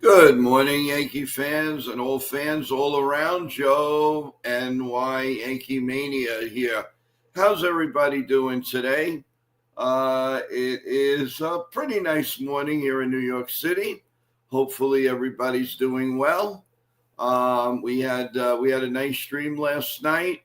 Good morning, Yankee fans and all fans all around. Joe NY Yankee Mania here. How's everybody doing today? It is a pretty nice morning here in New York City. Hopefully, everybody's doing well. We had a nice stream last night.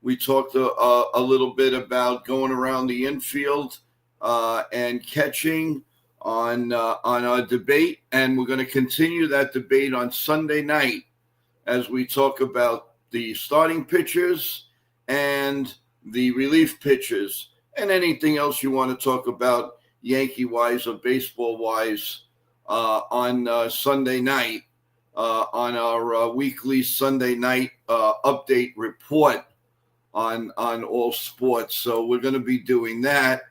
We talked a little bit about going around the infield and catching on our debate, and we're going to continue that debate on Sunday night as we talk about the starting pitchers and the relief pitchers and anything else you want to talk about Yankee wise or baseball wise on Sunday night on our weekly Sunday night update report on all sports. So we're going to be doing that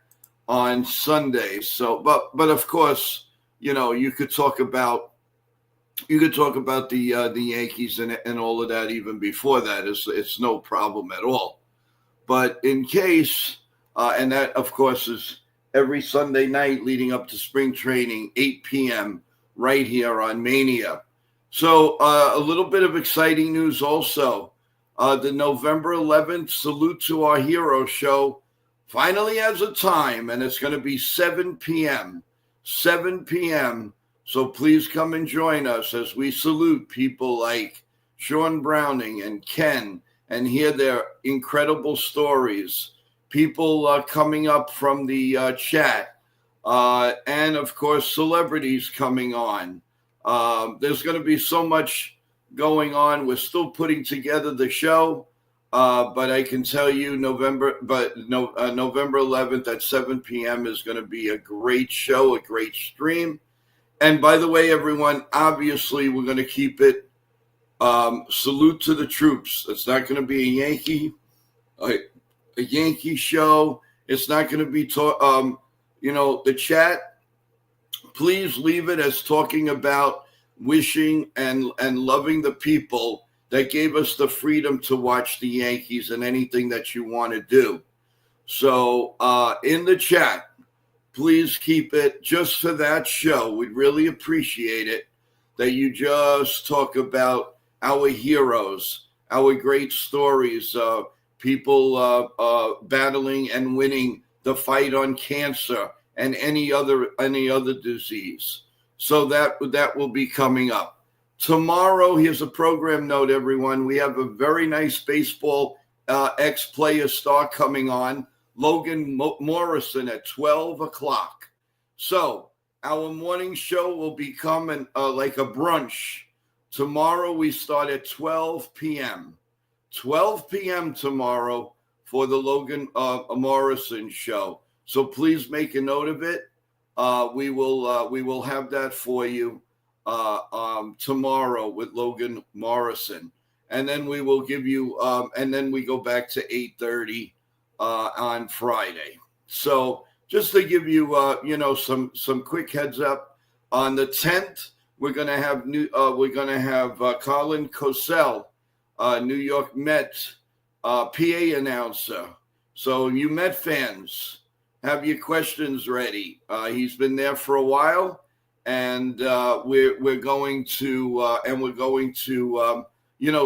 on Sunday. So, but of course, you could talk about the Yankees and all of that even before that. It's no problem at all. But in case, and that of course is every Sunday night leading up to spring training, 8 p.m. right here on Mania. So a little bit of exciting news also. The November 11th Salute to Our Hero show finally has a time, and it's going to be 7 p.m. 7 p.m. So please come and join us as we salute people like Sean Browning and Ken and hear their incredible stories. People coming up from the chat, and of course, celebrities coming on. There's going to be so much going on. We're still putting together the show. But I can tell you November 11th at 7 p.m. is going to be a great show, a great stream. And by the way, everyone, obviously we're going to keep it salute to the troops. It's not going to be a Yankee show. It's not going to be, the chat. Please leave it as talking about wishing and loving the people that gave us the freedom to watch the Yankees and anything that you want to do. So in the chat, please keep it just for that show. We'd really appreciate it that you just talk about our heroes, our great stories, people battling and winning the fight on cancer and any other disease. So that will be coming up. Tomorrow, here's a program note, everyone. We have a very nice baseball ex-player star coming on, Logan Morrison, at 12 o'clock. So our morning show will become like a brunch. Tomorrow, we start at 12 p.m. 12 p.m. tomorrow for the Logan Morrison show. So please make a note of it. We will have that for you tomorrow with Logan Morrison, and then we will give you and then we go back to 8:30 on Friday. So just to give you some quick heads up, on the 10th we're going to have Colin Cosell, New York Mets PA announcer. So you Met fans, have your questions ready. He's been there for a while. And we're going to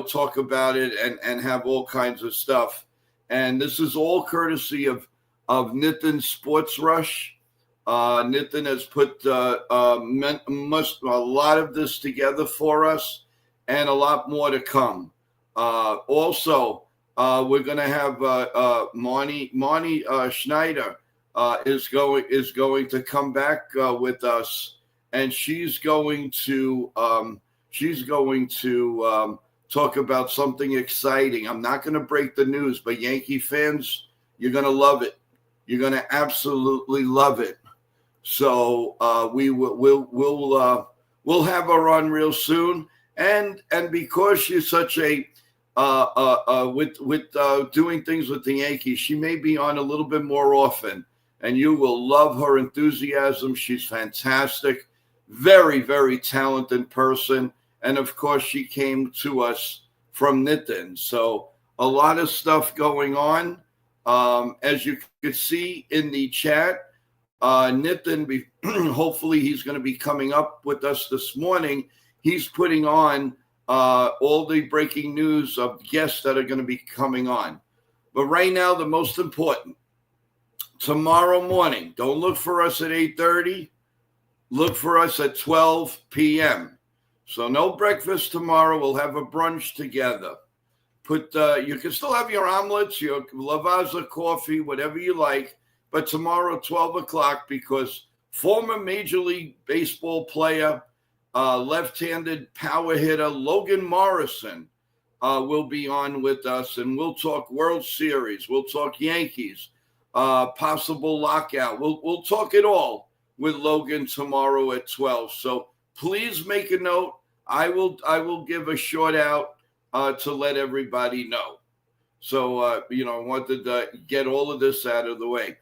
talk about it and have all kinds of stuff. And this is all courtesy of Nitin Sports Rush. Nitin has put a lot of this together for us, and a lot more to come. Also, we're going to have Marnie Schneider is going to come back with us. And she's going to talk about something exciting. I'm not going to break the news, but Yankee fans, you're going to love it. You're going to absolutely love it. So we'll have her on real soon. And because she's such a with doing things with the Yankees, she may be on a little bit more often. And you will love her enthusiasm. She's fantastic. Very, very talented person. And of course, she came to us from Nitin. So a lot of stuff going on. As you could see in the chat, Nitin, hopefully he's going to be coming up with us this morning. He's putting on all the breaking news of guests that are going to be coming on. But right now, the most important, tomorrow morning, don't look for us at 8:30. Look for us at 12 p.m. So no breakfast tomorrow. We'll have a brunch together. You can still have your omelets, your Lavazza coffee, whatever you like. But tomorrow, 12 o'clock, because former Major League Baseball player, left-handed power hitter Logan Morrison will be on with us, and we'll talk World Series. We'll talk Yankees, possible lockout. We'll talk it all with Logan tomorrow at 12. So please make a note. I will give a short out to let everybody know. So, I wanted to get all of this out of the way.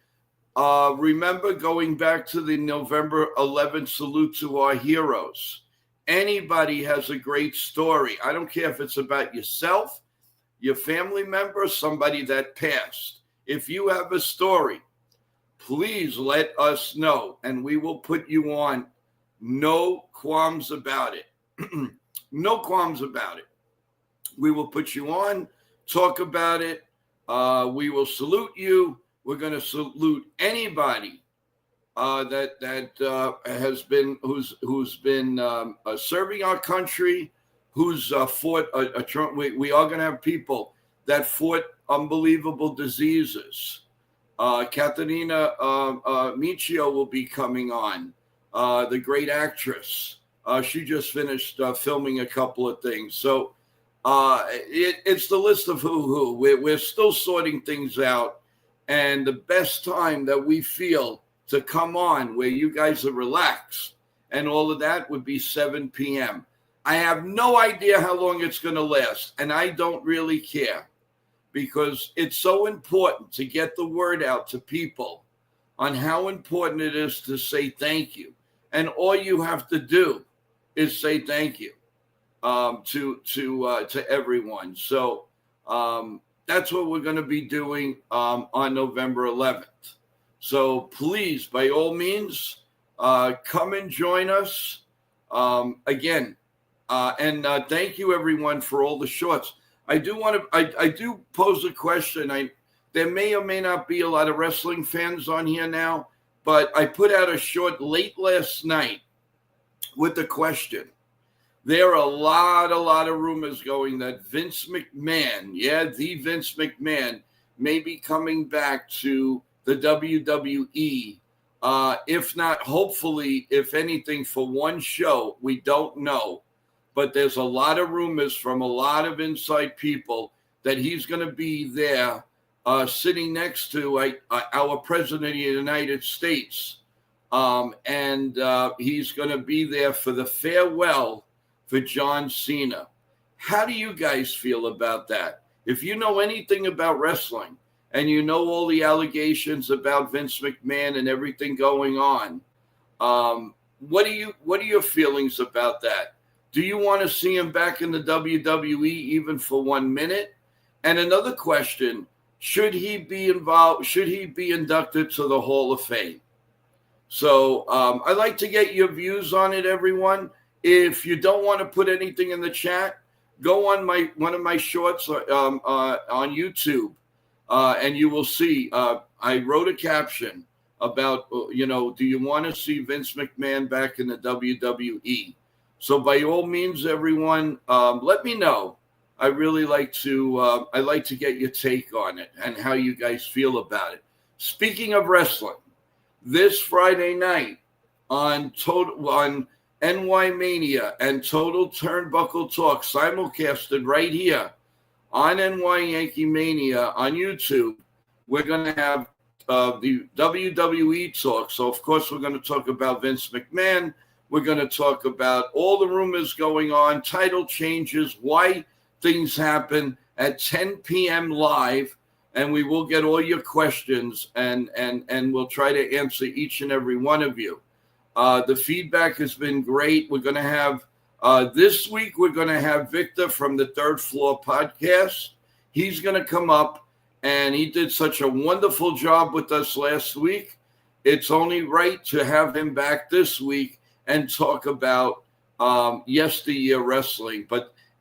Remember, going back to the November 11th salute to our heroes. Anybody has a great story. I don't care if it's about yourself, your family member, somebody that passed. If you have a story, please let us know, and we will put you on. No qualms about it. No qualms about it. We will put you on, talk about it. We will salute you. We're going to salute anybody that has been who's been serving our country, who's fought a Trump. We are going to have people that fought unbelievable diseases. Katerina Michio will be coming on, the great actress. She just finished filming a couple of things. So it's the list of who. We're still sorting things out. And the best time that we feel to come on where you guys are relaxed and all of that would be 7 p.m. I have no idea how long it's going to last, and I don't really care, because it's so important to get the word out to people on how important it is to say thank you. And all you have to do is say thank you to everyone. So that's what we're going to be doing on November 11th. So please, by all means, come and join us again. And thank you, everyone, for all the shorts. I do pose a question. There may or may not be a lot of wrestling fans on here now, but I put out a short late last night with the question. There are a lot of rumors going that Vince McMahon, the Vince McMahon, may be coming back to the WWE. If not, hopefully, if anything, for one show. We don't know. But there's a lot of rumors from a lot of inside people that he's going to be there sitting next to our President of the United States. And he's going to be there for the farewell for John Cena. How do you guys feel about that? If you know anything about wrestling and you know all the allegations about Vince McMahon and everything going on, what are your feelings about that? Do you want to see him back in the WWE even for 1 minute? And another question, should he be involved? Should he be inducted to the Hall of Fame? So I'd like to get your views on it, everyone. If you don't want to put anything in the chat, go on one of my shorts on YouTube, and you will see. I wrote a caption about, do you want to see Vince McMahon back in the WWE? So by all means, everyone, let me know. I really like to. I like to get your take on it and how you guys feel about it. Speaking of wrestling, this Friday night on NY Mania and Total Turnbuckle Talk simulcasted right here on NY Yankee Mania on YouTube. We're going to have the WWE talk. So, of course, we're going to talk about Vince McMahon. We're going to talk about all the rumors going on, title changes, why things happen at 10 p.m. live. And we will get all your questions, and we'll try to answer each and every one of you. The feedback has been great. We're going to have this week, we're going to have Victor from the Third Floor podcast. He's going to come up, and he did such a wonderful job with us last week. it's only right to have him back this week and talk about yesteryear wrestling.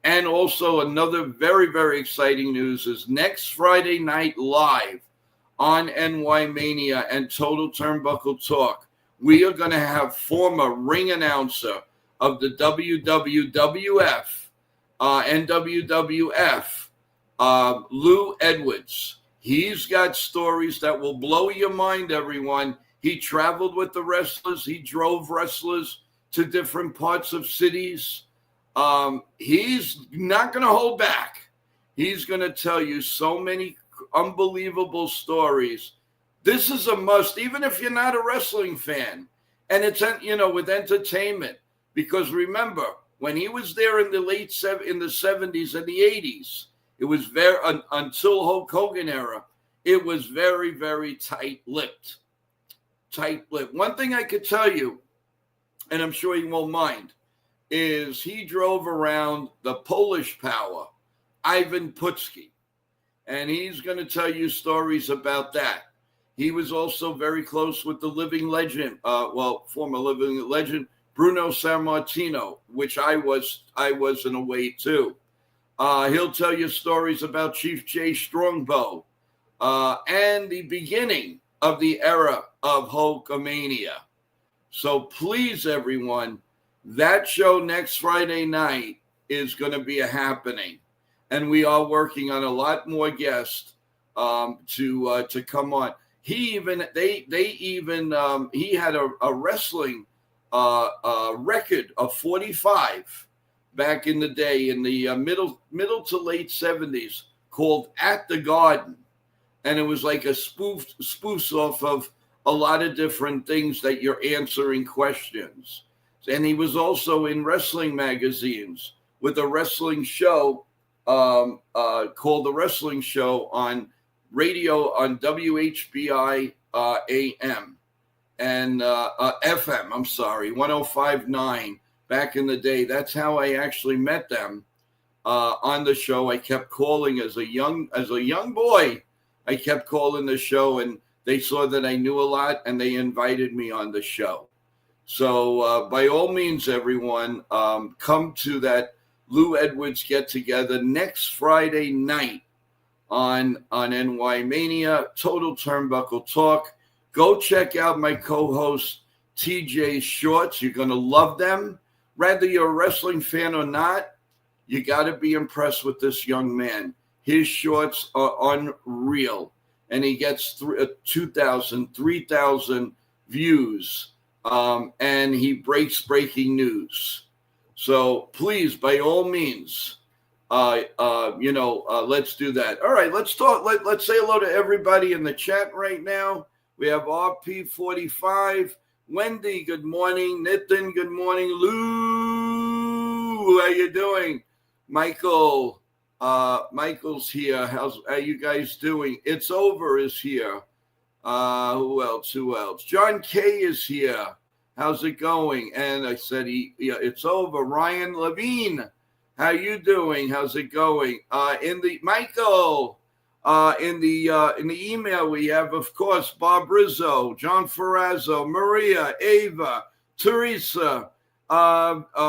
And also another very, very exciting news is next Friday night live on NY Mania and Total Turnbuckle Talk, we are going to have former ring announcer of the WWF and WWF, Lou Edwards. He's got stories that will blow your mind, everyone. He traveled with the wrestlers. He drove wrestlers to different parts of cities. He's not going to hold back. He's going to tell you so many unbelievable stories. This is a must, even if you're not a wrestling fan. And it's, with entertainment. Because remember, when he was there in the in the 70s and the 80s, it was until Hulk Hogan era, it was very, very tight-lipped. One thing I could tell you, and I'm sure you won't mind, is he drove around the Polish power, Ivan Putski. And he's going to tell you stories about that. He was also very close with the living legend, former living legend, Bruno Sammartino, which I was in a way too. He'll tell you stories about Chief Jay Strongbow and the beginning of the era of Hulkamania. So please, everyone, that show next Friday night is going to be a happening. And we are working on a lot more guests to come on. He had a wrestling record of 45 back in the day in the middle to late 70s called At the Garden. And it was like a spoof off of a lot of different things that you're answering questions. And he was also in wrestling magazines with a wrestling show called The Wrestling Show on radio on WHBI AM and FM, 105.9 back in the day. That's how I actually met them on the show. I kept calling as a young boy. I kept calling the show, and they saw that I knew a lot, and they invited me on the show. So by all means, everyone, come to that Lou Edwards get-together next Friday night on NY Mania, Total Turnbuckle Talk. Go check out my co-host TJ's shorts. You're going to love them. Whether you're a wrestling fan or not, you got to be impressed with this young man. His shorts are unreal, and he gets 2,000, 3,000 views, and he breaks breaking news. So please, by all means, let's do that. All right, let's talk. Let's say hello to everybody in the chat right now. We have RP45, Wendy, good morning. Nitin, good morning. Lou, how you doing? Michael, Michael's here. How you guys doing? It's Over is here. Who else? John K is here. How's it going? And I said, it's over. Ryan Levine, how you doing? How's it going? In the email we have, of course, Bob Rizzo, John Ferrazzo, Maria, Ava, Teresa,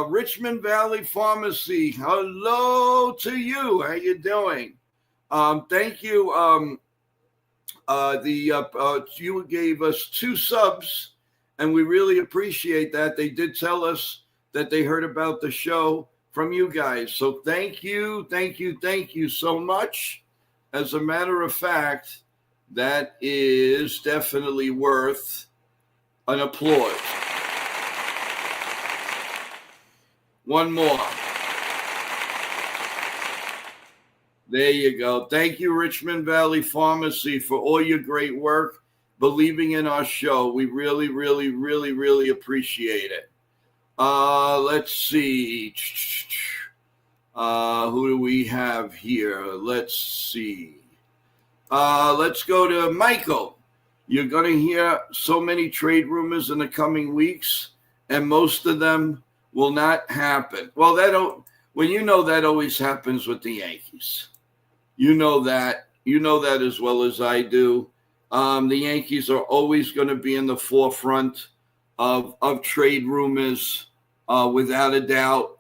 Richmond Valley Pharmacy. Hello to you. How you doing? Thank you. You gave us 2 subs, and we really appreciate that. They did tell us that they heard about the show from you guys. So thank you so much. As a matter of fact, that is definitely worth an applause. One more. There you go. Thank you, Richmond Valley Pharmacy, for all your great work, believing in our show. We really, really, really, really appreciate it. Let's see. Who do we have here? Let's see. Let's go to Michael. You're going to hear so many trade rumors in the coming weeks, and most of them will not happen. Well, that always happens with the Yankees. You know that as well as I do. The Yankees are always going to be in the forefront of trade rumors, without a doubt.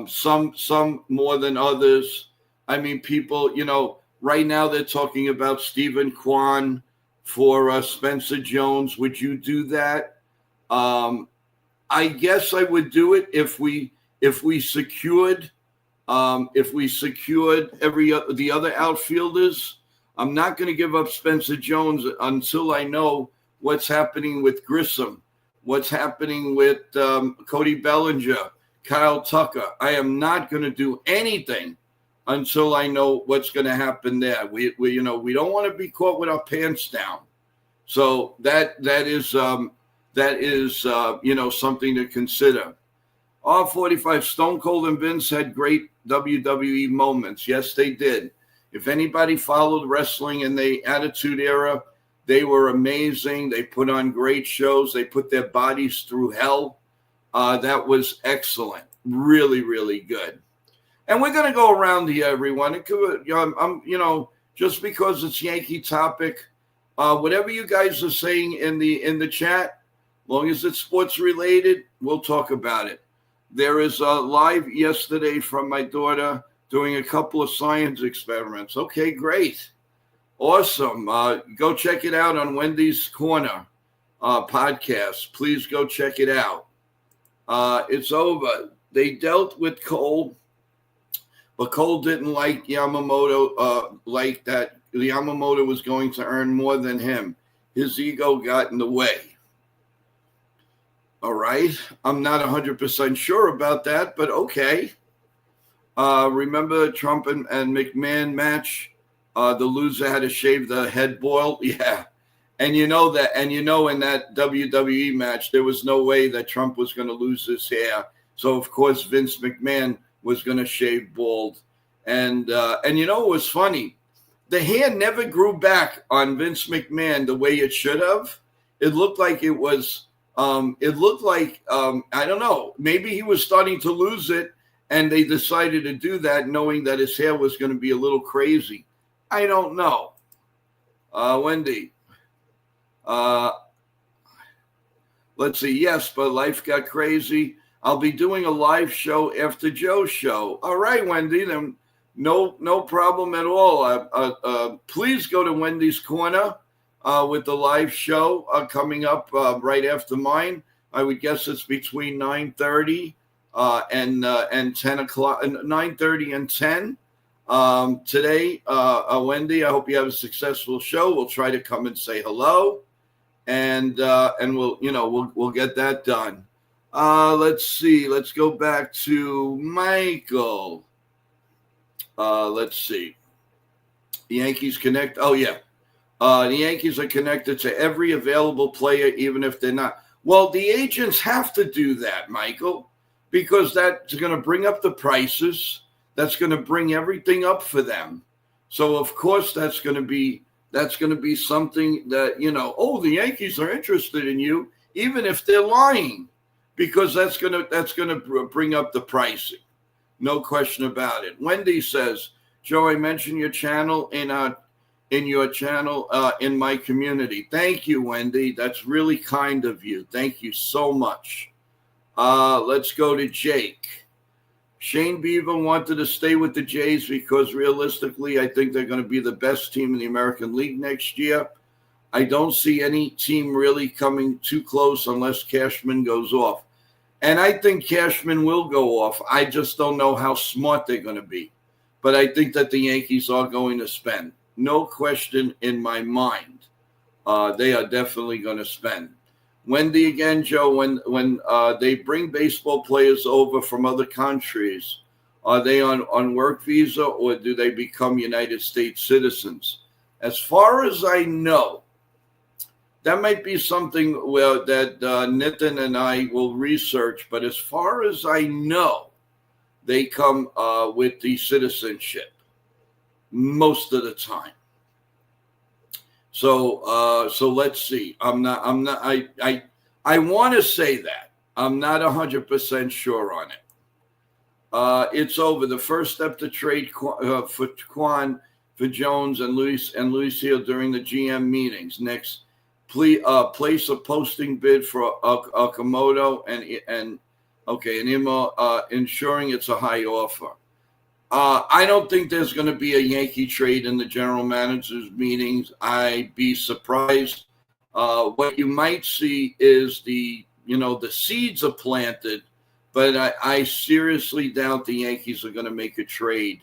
Some more than others. I mean, people, right now they're talking about Stephen Kwan for Spencer Jones. Would you do that? I guess I would do it if we secured the other outfielders. I'm not going to give up Spencer Jones until I know what's happening with Grissom, what's happening with Cody Bellinger, Kyle Tucker. I am not going to do anything until I know what's going to happen there. We don't want to be caught with our pants down. So that is something to consider. R45, Stone Cold and Vince had great WWE moments. Yes, they did. If anybody followed wrestling in the Attitude Era, they were amazing. They put on great shows. They put their bodies through hell. That was excellent. Really, really good. And we're going to go around here, everyone. Just because it's Yankee topic, whatever you guys are saying in the chat, as long as it's sports related, we'll talk about it. There is a live yesterday from my daughter doing a couple of science experiments. Okay, great. Awesome. Go check it out on Wendy's Corner podcast. Please go check it out. It's over. They dealt with Cole, but Cole didn't like Yamamoto, like that Yamamoto was going to earn more than him. His ego got in the way. All right. I'm not 100% sure about that, but okay. Remember Trump and McMahon match? The loser had to shave the head boil. Yeah. And in that WWE match, there was no way that Trump was going to lose his hair. So, of course, Vince McMahon was going to shave bald. And it was funny. The hair never grew back on Vince McMahon the way it should have. It looked like it was, I don't know, maybe he was starting to lose it. And they decided to do that knowing that his hair was going to be a little crazy. I don't know. Wendy. Let's see. Yes, but life got crazy. I'll be doing a live show after Joe's show. All right, Wendy. Then no problem at all. Please go to Wendy's Corner with the live show coming up right after mine. I would guess it's between 9:30 and 10 o'clock, 9:30 and 10 today. Wendy, I hope you have a successful show. We'll try to come and say hello, and we'll get that done. Let's see. Let's go back to Michael. Let's see. The Yankees connect. Oh yeah, the Yankees are connected to every available player, even if they're not. Well, the agents have to do that, Michael, because that's going to bring up the prices. That's going to bring everything up for them. So of course that's going to be something that, the Yankees are interested in you, even if they're lying, because that's going to bring up the pricing. No question about it. Wendy says, Joe, I mentioned your channel in my community. Thank you, Wendy. That's really kind of you. Thank you so much. Let's go to Jake. Shane Beaver wanted to stay with the Jays because realistically, I think they're going to be the best team in the American League next year. I don't see any team really coming too close unless Cashman goes off. And I think Cashman will go off. I just don't know how smart they're going to be. But I think that the Yankees are going to spend. No question in my mind. They are definitely going to spend. Wendy again, Joe, when they bring baseball players over from other countries, are they on work visa or do they become United States citizens? As far as I know, that might be something that Nitin and I will research. But as far as I know, they come with the citizenship most of the time. So let's see. I want to say that. I'm not 100% sure on it. It's over. The first step to trade for Kwan for Jones and Luis Hill during the GM meetings. Next, please place a posting bid for Okamoto and Imo, ensuring it's a high offer. I don't think there's going to be a Yankee trade in the general manager's meetings. I'd be surprised. What you might see is the seeds are planted, but I seriously doubt the Yankees are going to make a trade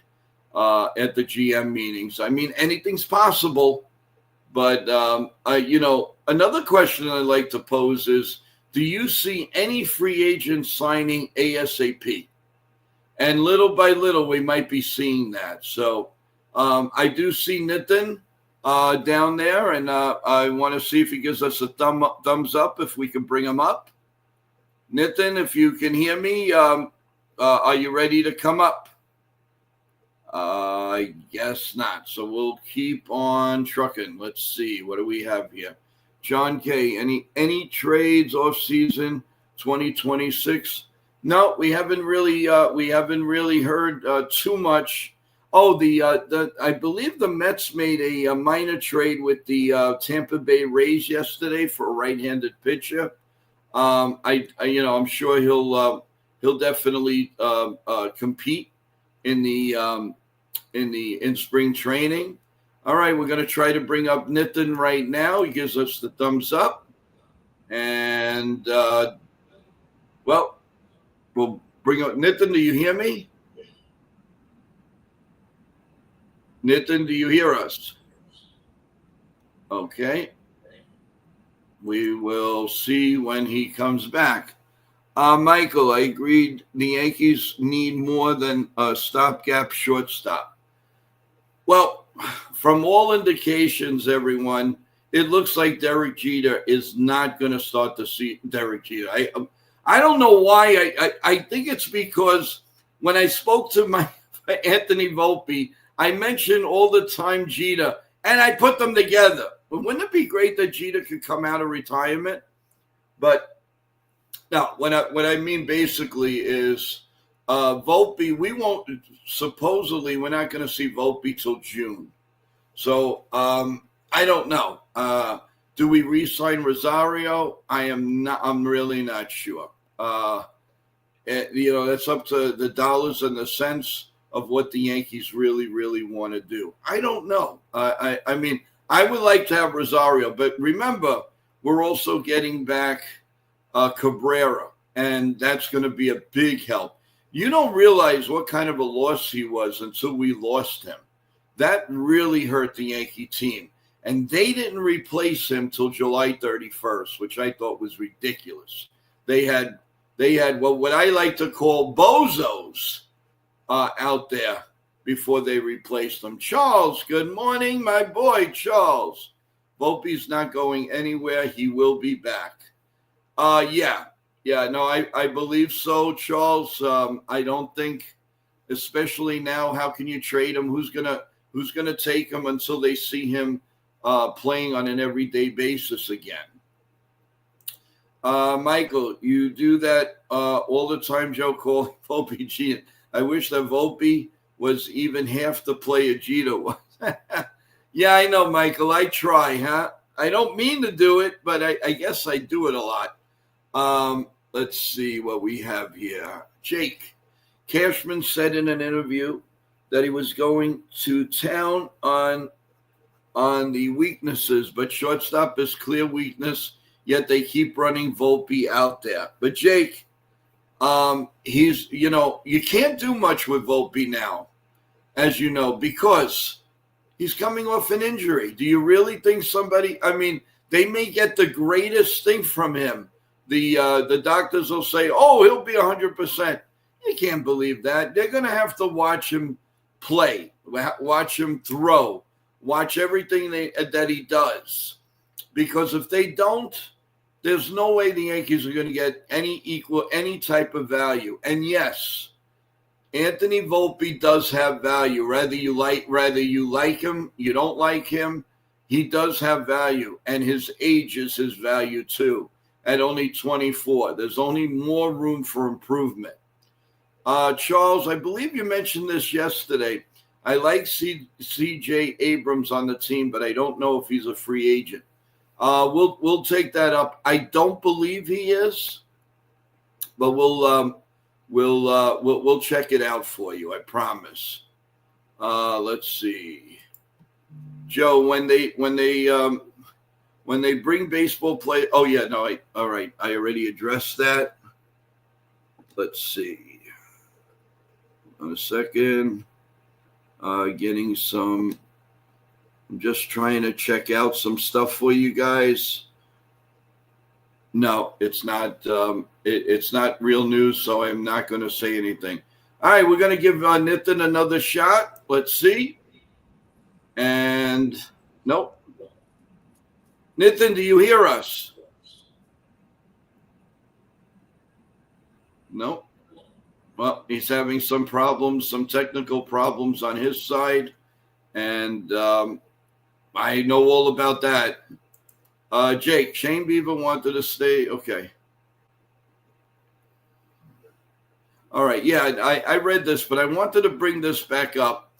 at the GM meetings. I mean, anything's possible, but another question I'd like to pose is, do you see any free agents signing ASAP? And little by little, we might be seeing that. So I do see Nitin down there, and I want to see if he gives us a thumbs up if we can bring him up. Nitin, if you can hear me, are you ready to come up? I guess not. So we'll keep on trucking. Let's see. What do we have here? John K. Any trades off season 2026? No, we haven't really heard too much. Oh, I believe the Mets made a minor trade with the Tampa Bay Rays yesterday for a right-handed pitcher. I'm sure he'll definitely compete in spring training. All right, we're going to try to bring up Nitin right now. He gives us the thumbs up, and we'll bring up Nitin. Do you hear me? Nitin, do you hear us? Okay. We will see when he comes back. Michael, I agreed the Yankees need more than a stopgap shortstop. Well, from all indications, everyone, it looks like Derek Jeter is not going to start to see Derek Jeter. I don't know why. I think it's because when I spoke to my Anthony Volpe, I mentioned all the time Jeter, and I put them together. Wouldn't it be great that Jeter could come out of retirement? But no, what I mean basically is Volpe, we're not going to see Volpe till June. So I don't know. Do we re-sign Rosario? I'm really not sure. That's up to the dollars and the cents of what the Yankees really, really want to do. I don't know. I mean, I would like to have Rosario, but remember, we're also getting back Cabrera, and that's going to be a big help. You don't realize what kind of a loss he was until we lost him. That really hurt the Yankee team. And they didn't replace him till July 31st, which I thought was ridiculous. They had what I like to call bozos out there before they replaced him. Charles, good morning, my boy, Charles. Volpe's not going anywhere. He will be back. I believe so, Charles. I don't think, especially now, how can you trade him? Who's gonna take him until they see him playing on an everyday basis again? Michael, you do that all the time, Joe. Call Volpe Jeter. I wish that Volpe was even half the player Jeter was. Yeah, I know, Michael. I try, huh? I don't mean to do it, but I guess I do it a lot. Let's see what we have here. Jake Cashman said in an interview that he was going to town on the weaknesses, but shortstop is clear weakness, yet they keep running Volpe out there. But Jake, you can't do much with Volpe now, as you know, because he's coming off an injury. Do you really think they may get the greatest thing from him. The doctors will say, oh, he'll be 100%. You can't believe that. They're going to have to watch him play, watch him throw, watch everything that he does. Because if they don't, there's no way the Yankees are going to get any type of value. And yes, Anthony Volpe does have value. Whether you like him, you don't like him, he does have value. And his age is his value too. At only 24, there's only more room for improvement. Charles, I believe you mentioned this yesterday. I like C.J. Abrams on the team, but I don't know if he's a free agent. We'll take that up. I don't believe he is, but we'll check it out for you. I promise. Let's see, Joe. When they bring baseball play. Oh yeah, no. All right. I already addressed that. Let's see. A second. Getting some. I'm just trying to check out some stuff for you guys. No, it's not. It's not real news, so I'm not going to say anything. All right, we're going to give Nitin another shot. Let's see. And nope. Nitin, do you hear us? Nope. Well, he's having some problems, some technical problems on his side, and I know all about that. Jake, Shane Beaver wanted to stay. Okay. All right. Yeah, I read this, but I wanted to bring this back up.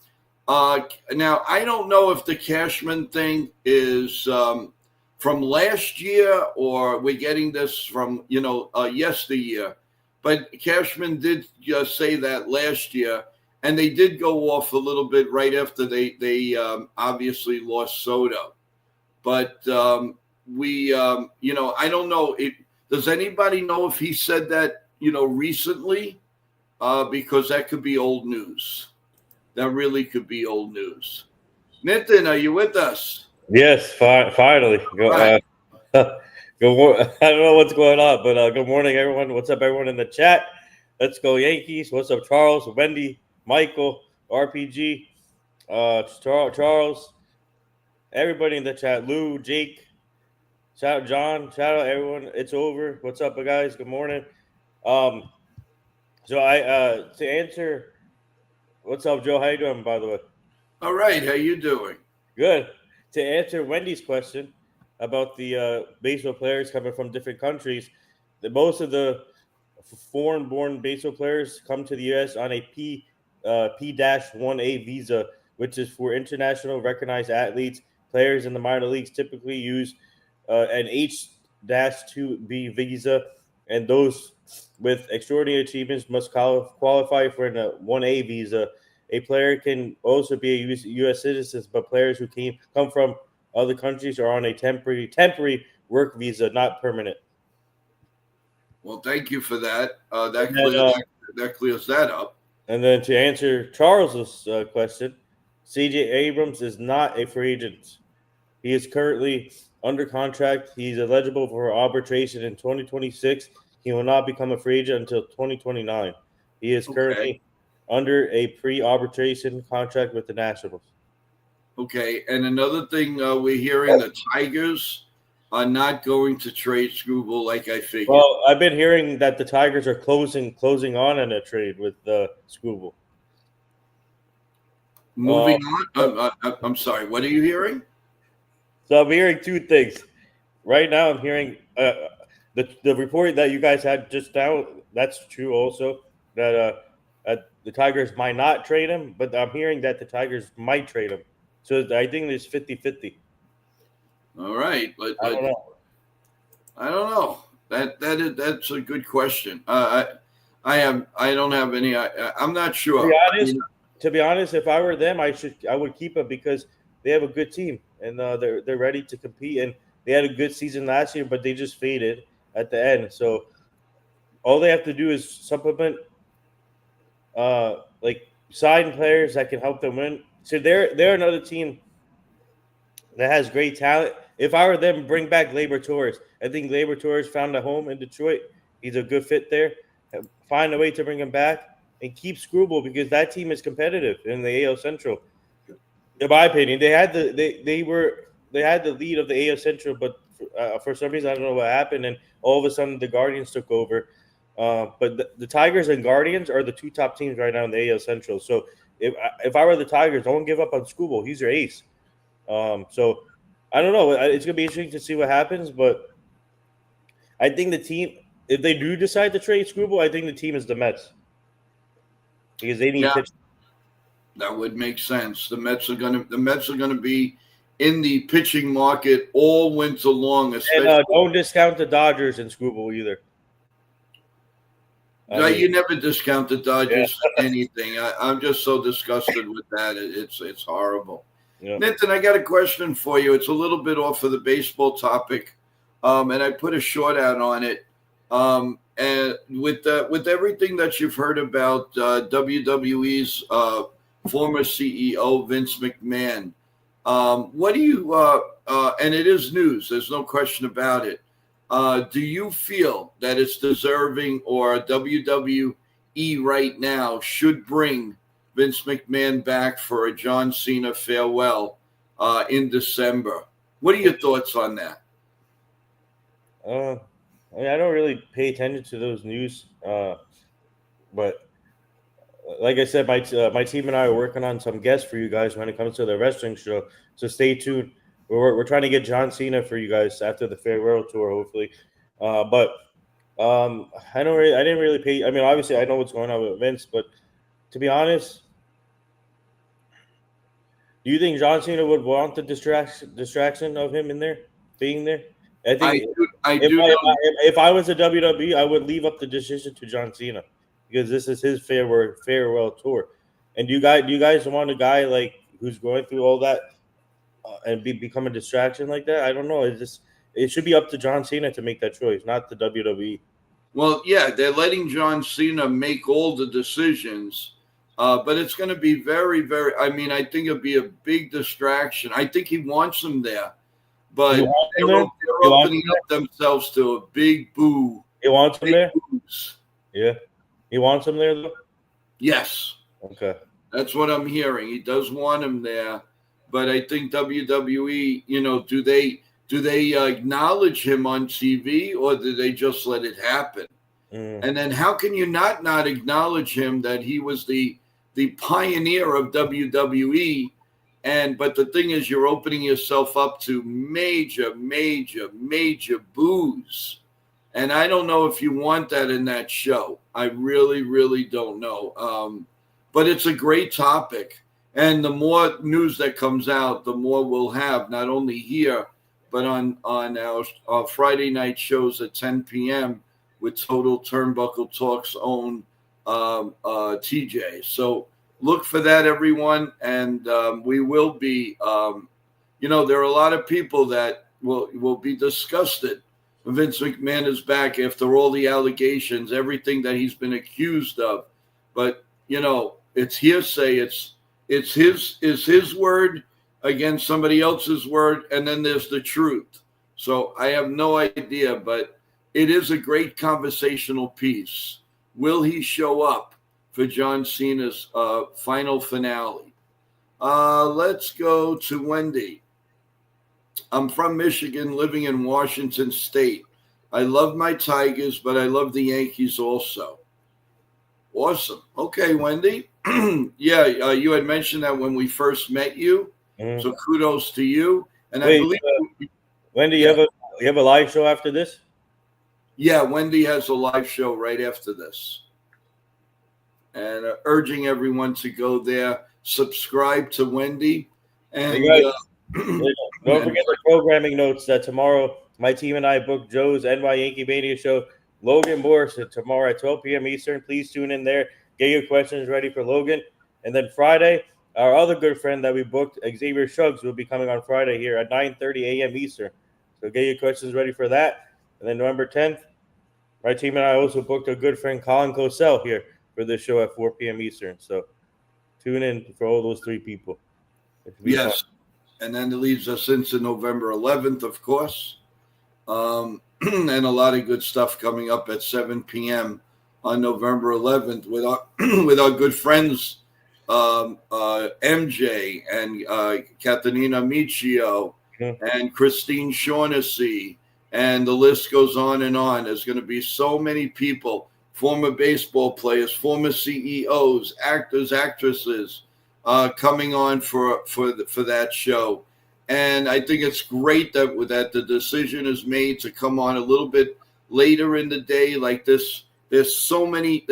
Now, I don't know if the Cashman thing is from last year or we're getting this from, yesteryear. But Cashman did just say that last year, and they did go off a little bit right after they obviously lost Soto. But I don't know. Does anybody know if he said that, recently? Because that could be old news. That really could be old news. Nitin, are you with us? Yes, finally. Right. Good. I don't know what's going on, but good morning, everyone. What's up, everyone in the chat? Let's go Yankees. What's up, Charles, Wendy, Michael, RPG, Charles, everybody in the chat. Lou, Jake, shout out John, shout out everyone. It's over. What's up, guys? Good morning. So I to answer, what's up, Joe? How you doing, by the way? All right. How you doing? Good. To answer Wendy's question about the baseball players coming from different countries, most of the foreign-born baseball players come to the U.S. on a P-1A visa, which is for international recognized athletes. Players in the minor leagues typically use an H-2B visa, and those with extraordinary achievements must qualify for a 1A visa. A player can also be a U.S. citizen, but players who come from other countries are on a temporary work visa, not permanent. Well, thank you for that. That clears that up. And then to answer Charles's question, C.J. Abrams is not a free agent. He is currently under contract. He's eligible for arbitration in 2026. He will not become a free agent until 2029. He is currently under a pre-arbitration contract with the Nationals. Okay, and another thing we're hearing, the Tigers are not going to trade Struble like I figured. Well, I've been hearing that the Tigers are closing on a trade with Struble. Moving on. I'm sorry. What are you hearing? So I'm hearing two things. Right now, I'm hearing the report that you guys had just now. That's true also, that the Tigers might not trade him, but I'm hearing that the Tigers might trade him. So I think it's 50-50. All right. I don't know. I don't know. That's a good question. I don't have any. I'm not sure. To be honest, if I were them, I would keep him because they have a good team and they're ready to compete. And they had a good season last year, but they just faded at the end. So all they have to do is supplement, like sign players that can help them win. So they're another team that has great talent. If I were them, bring back Labor Torres. I think Labor Torres found a home in Detroit. He's a good fit there. Find a way to bring him back and keep Struble because that team is competitive in the AL Central. In my opinion, they had the lead of the AL Central, but for some reason I don't know what happened, and all of a sudden the Guardians took over. But the Tigers and Guardians are the two top teams right now in the AL Central. So if I were the Tigers, don't give up on Struble. He's your ace. So I don't know. It's gonna be interesting to see what happens, but I think the team, if they do decide to trade Struble, I think the team is the Mets because they need pitching. That would make sense. The Mets are gonna be in the pitching market all winter long, And especially. don't discount the Dodgers in Scooble either. I mean, You never discount the yeah, Dodgers for anything. I'm just so disgusted with that. It's horrible. yeah. Nathan, I got a question for you. It's a little bit off of the baseball topic, and I put a short out on it. And with everything that you've heard about WWE's former CEO Vince McMahon, what do you? And it is news. There's no question about it. Do you feel that it's deserving, or WWE right now should bring Vince McMahon back for a John Cena farewell in December? What are your thoughts on that? I mean, I don't really pay attention to those news, but like I said, my team and I are working on some guests for you guys when it comes to the wrestling show. So stay tuned. We're trying to get John Cena for you guys after the farewell tour, hopefully. But I didn't really pay. I mean, obviously, I know what's going on with Vince, but to be honest, do you think John Cena would want the distraction of him in there being there? I think I do know. if I was a WWE, I would leave up the decision to John Cena because this is his farewell tour. And do you guys want a guy like who's going through all that and become a distraction like that? I don't know. It should be up to John Cena to make that choice, not the WWE. Well, yeah, they're letting John Cena make all the decisions, but it's going to be very, very. I mean, I think it'll be a big distraction. I think he wants him there, but they're opening up themselves to a big boo. He wants him there? Boos. Yeah. He wants him there, though? Yes. Okay. That's what I'm hearing. He does want him there, but I think WWE, do they acknowledge him on TV, or do they just let it happen? And then how can you not acknowledge him that he was the pioneer of WWE? But the thing is, you're opening yourself up to major boos. And I don't know if you want that in that show. I really, really don't know. But it's a great topic. And the more news that comes out, the more we'll have, not only here, but on our Friday night shows at 10 p.m. with Total Turnbuckle Talk's own TJ. So look for that, everyone. And we will be, there are a lot of people that will be disgusted. Vince McMahon is back after all the allegations, everything that he's been accused of. But, it's hearsay. It's his word against somebody else's word, and then there's the truth. So I have no idea, but it is a great conversational piece. Will he show up for John Cena's final finale? Let's go to Wendy. I'm from Michigan, living in Washington State. I love my Tigers, but I love the Yankees also. Awesome. Okay, Wendy. Yeah, you had mentioned that when we first met you. So kudos to you. And I believe Wendy, you have a live show after this? Yeah, Wendy has a live show right after this. And urging everyone to go there, subscribe to Wendy. And don't forget the programming notes that tomorrow my team and I booked Joe's NY Yankee Mania show. Logan Morris tomorrow at 12 p.m. Eastern. Please tune in there. Get your questions ready for Logan. And then Friday, our other good friend that we booked, Xavier Shuggs, will be coming on Friday here at 9:30 a.m. Eastern. So get your questions ready for that. And then November 10th, my team and I also booked a good friend, Colin Cosell, here for this show at 4 p.m. Eastern. So tune in for all those three people. Yes. Fun. And then it leads us into November 11th, of course. And a lot of good stuff coming up at 7 p.m. on November 11th with our good friends MJ and Catanina Michio and Christine Shaughnessy, and the list goes on and on. There's going to be so many people, former baseball players, former CEOs, actors, actresses, coming on for that show. And I think it's great that the decision is made to come on a little bit later in the day like this. There's so many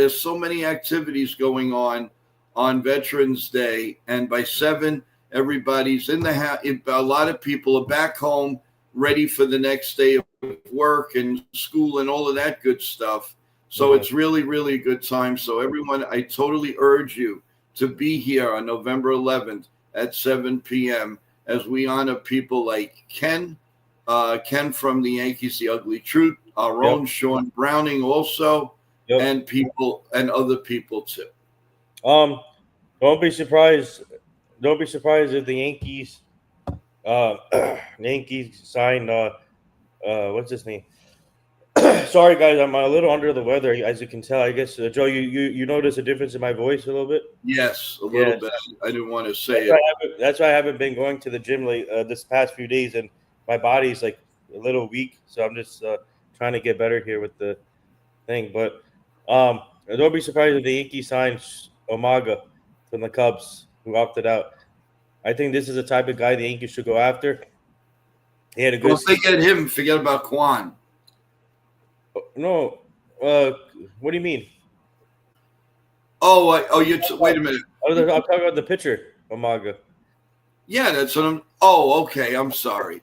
activities going on on Veterans Day, and by 7, everybody's in the house. A lot of people are back home, ready for the next day of work and school and all of that good stuff. So it's really, really a good time. So everyone, I totally urge you to be here on November 11th at 7 p.m. as we honor people like Ken from the Yankees, The Ugly Truth, our own Sean Browning also, and people and other people too. Don't be surprised. Don't be surprised if the Yankees, Yankees signed. What's his name? Sorry, guys, I'm a little under the weather, as you can tell. I guess Joe, you notice a difference in my voice a little bit. Yes, a little bit. I didn't want to say it. That's why I haven't been going to the gym this past few days, and my body's like a little weak. So I'm just trying to get better here with the thing. But don't be surprised if the Yankees signs Umaga from the Cubs, who opted out. I think this is the type of guy the Yankees should go after. He had a good. Well, if they get him, forget about Kwan. No, what do you mean? Wait a minute. I'm talking about the pitcher, Umaga. Yeah, that's what I'm. Oh, okay. I'm sorry.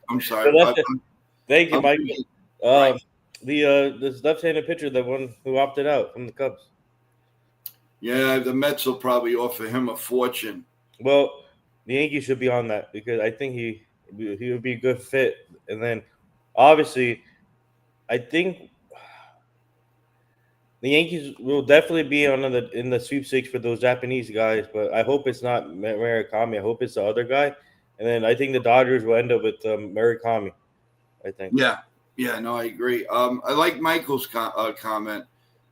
Thank you, Mike. The left-handed pitcher, the one who opted out from the Cubs. Yeah, the Mets will probably offer him a fortune. Well, the Yankees should be on that because I think he would be a good fit. And then, obviously, I think the Yankees will definitely be in the sweepstakes for those Japanese guys. But I hope it's not Murakami. I hope it's the other guy. And then I think the Dodgers will end up with Murakami. I think. Yeah, no, I agree. I like Michael's comment.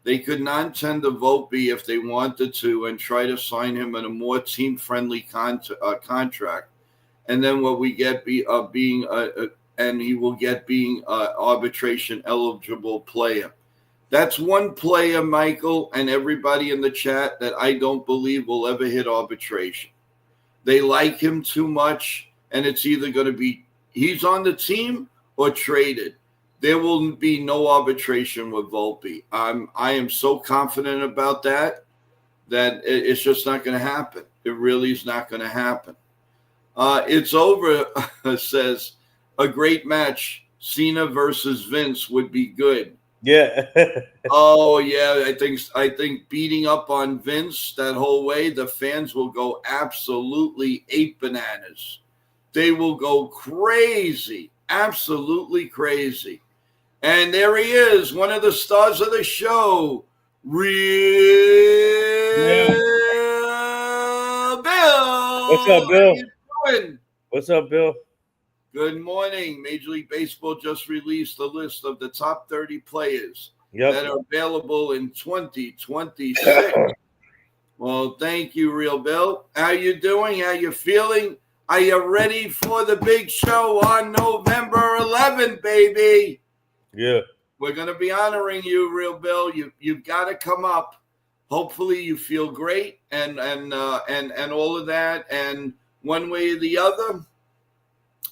They could non-tender Volpe if they wanted to and try to sign him in a more team-friendly contract. And then what we get and he will get being arbitration eligible player. That's one player, Michael, and everybody in the chat that I don't believe will ever hit arbitration. They like him too much, and it's either going to be he's on the team or traded. There will be no arbitration with Volpe. I am so confident about that it's just not going to happen. It really is not going to happen. It's over, says a great match. Cena versus Vince would be good. Yeah. Oh yeah, I think beating up on Vince that whole way, the fans will go absolutely ape bananas. They will go crazy, absolutely crazy. And there he is, one of the stars of the show, Real Bill. What's up, Bill? How you doing? What's up, Bill? Good morning. Major League Baseball just released a list of the top 30 players that are available in 2026. Well, thank you, Real Bill. How you doing? How you feeling? Are you ready for the big show on November 11th, baby? Yeah. We're going to be honoring you, Real Bill. You've got to come up. Hopefully you feel great and all of that. And one way or the other,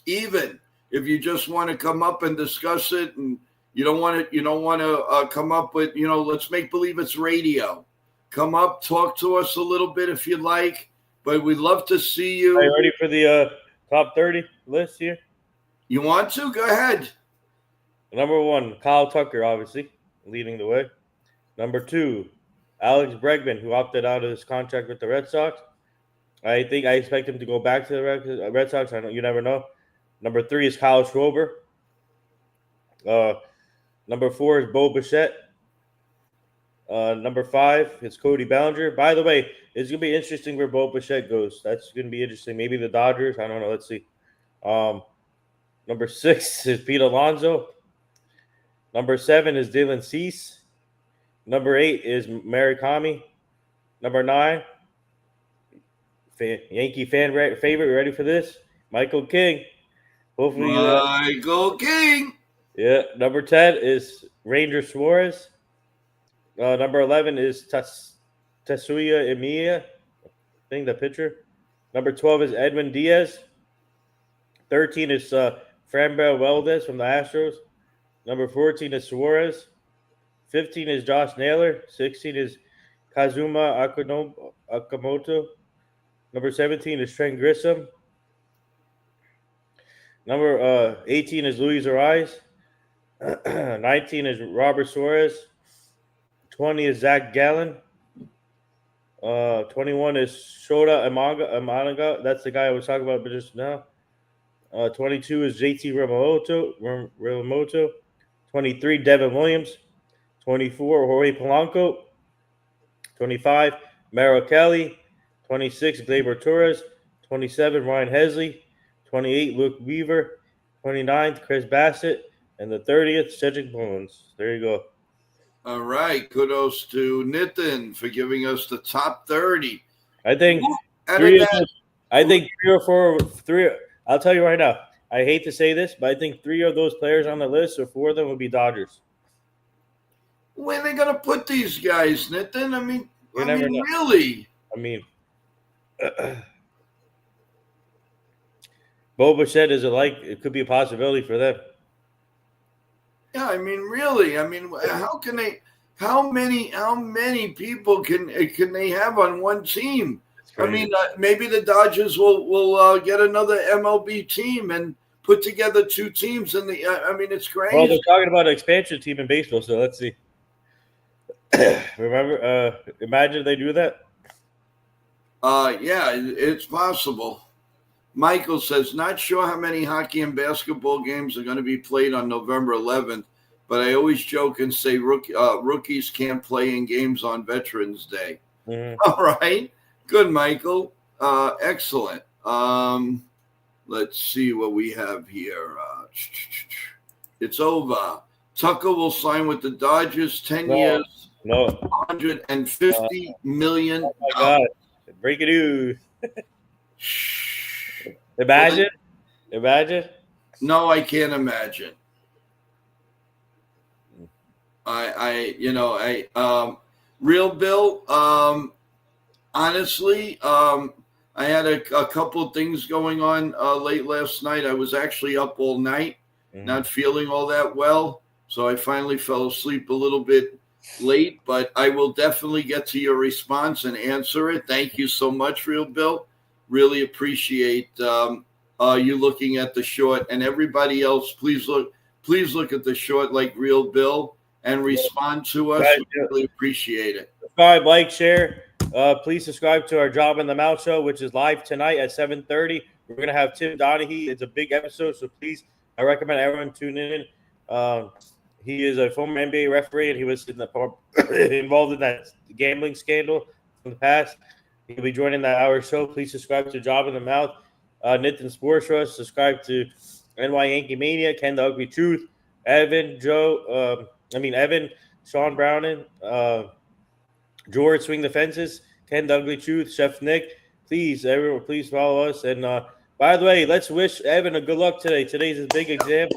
even if you just want to come up and discuss it and you don't want to come up with, let's make believe it's radio. Come up, talk to us a little bit if you'd like. But we'd love to see you. Are you ready for the top 30 list here? You want to? Go ahead. Number 1, Kyle Tucker, obviously, leading the way. Number 2, Alex Bregman, who opted out of his contract with the Red Sox. I expect him to go back to the Red Sox. I know you never know. Number 3 is Kyle Schwarber. Number 4 is Bo Bichette. Number 5 is Cody Bellinger. By the way, it's gonna be interesting where Bo Bichette goes. That's gonna be interesting. Maybe the Dodgers. I don't know. Let's see. Number 6 is Pete Alonso. Number 7 is Dylan Cease. Number 8 is Murakami. Number 9, Yankee fan favorite. Ready for this? Michael King. Hopefully, Michael King. Yeah. Number 10 is Ranger Suarez. Number 11 is Tetsuya Emiya. I think the pitcher. Number 12 is Edwin Diaz. 13 is Framber Valdez from the Astros. Number 14 is Suarez. 15 is Josh Naylor. 16 is Kazuma Akamoto. Number 17 is Trent Grissom. Number 18 is Luis Ariz. 19 is Robert Suarez. 20 is Zach Gallen. 21 is Shota Amanaga. That's the guy I was talking about just now. 22 is JT Realmuto. 23, Devin Williams. 24, Jorge Polanco. 25, Maro Kelly. 26, Gleyber Torres. 27, Ryan Hesley. 28, Luke Weaver. 29th, Chris Bassett. And the 30th, Cedric Bones. There you go. All right. Kudos to Nitin for giving us the top 30. I think Out three. of that, I think 3 or 4. 3. I'll tell you right now. I hate to say this, but I think 3 of those players on the list, or 4 of them, would be Dodgers. where are they going to put these guys, Nitin? I mean, You never know. really? I mean, Bo Bichette is it could be a possibility for them. Yeah, I mean, really. I mean, how can they? How many people can they have on one team? I mean, maybe the Dodgers will get another MLB team and put together 2 teams in the. I mean, it's crazy. Well, they're talking about an expansion team in baseball, so let's see. Remember, imagine they do that. Yeah, it's possible. Michael says, not sure how many hockey and basketball games are going to be played on November 11th, but I always joke and say rookies can't play in games on Veterans Day. Mm-hmm. All right. Good, Michael. Excellent. Let's see what we have here. It's over. Tucker will sign with the Dodgers 10 years, $150 million. Oh, my God. Breaking news. Imagine. No, I can't imagine. Real Bill, honestly, I had a couple of things going on late last night. I was actually up all night, not feeling all that well. So I finally fell asleep a little bit late, but I will definitely get to your response and answer it. Thank you so much, Real Bill. Really appreciate you looking at the short, and everybody else, please look at the short like Real Bill and respond to us. We really appreciate it. Subscribe, like, share. Please subscribe to our Job in the Mouth show, which is live tonight at 7:30. We're going to have Tim Donaghy. It's a big episode, so please, I recommend everyone tune in. He is a former NBA referee, and he was involved in that gambling scandal in the past. He'll be joining that hour show. Please subscribe to Job in the Mouth. Nitin Sports Rush. Subscribe to NY Yankee Mania, Ken the Ugly Truth, Evan, Sean Browning, George Swing the Fences, Ken the Ugly Truth, Chef Nick. Please, everyone, please follow us. And by the way, let's wish Evan a good luck today. Today's his big exam.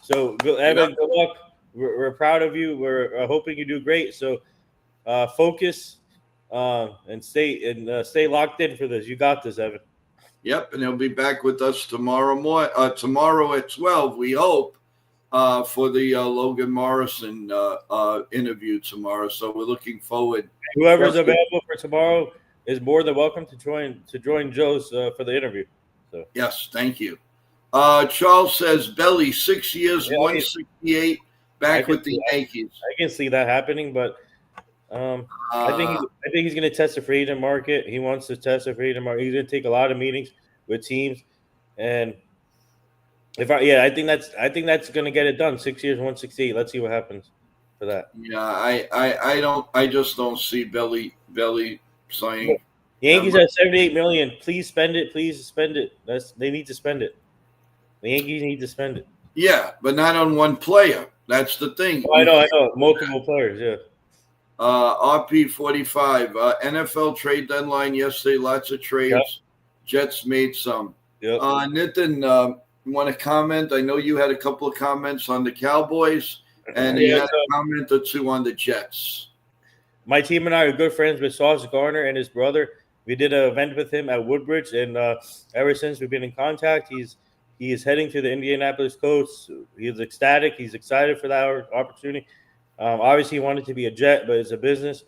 So, Evan, good luck. We're proud of you. We're hoping you do great. So, focus and stay locked in for this. You got this, Evan. Yep, and he'll be back with us tomorrow at 12, we hope, for the Logan Morrison interview tomorrow. So we're looking forward. Whoever's available for tomorrow is more than welcome to join Joe's for the interview. So yes, thank you. Charles says Belly 6 years, 168, back with the Yankees. I can see that happening, but I think he's going to test the free agent market. He wants to test the free agent market. He's going to take a lot of meetings with teams, and I think that's going to get it done. 6 years, 168. Let's see what happens for that. Yeah, I just don't see Belly signing. Yankees have $78 million. Please spend it. Please spend it. They need to spend it. The Yankees need to spend it. Yeah, but not on one player. That's the thing. Oh, I know. Multiple players. Yeah. RP45, NFL trade deadline yesterday, lots of trades. Yep. Jets made some. Yep. Nitin, you want to comment? I know you had a couple of comments on the Cowboys, and you had a comment or two on the Jets. My team and I are good friends with Sauce Gardner and his brother. We did an event with him at Woodbridge, and ever since we've been in contact, he is heading to the Indianapolis Colts. He is ecstatic. He's excited for that opportunity. Obviously, he wanted to be a Jet, but it's a business.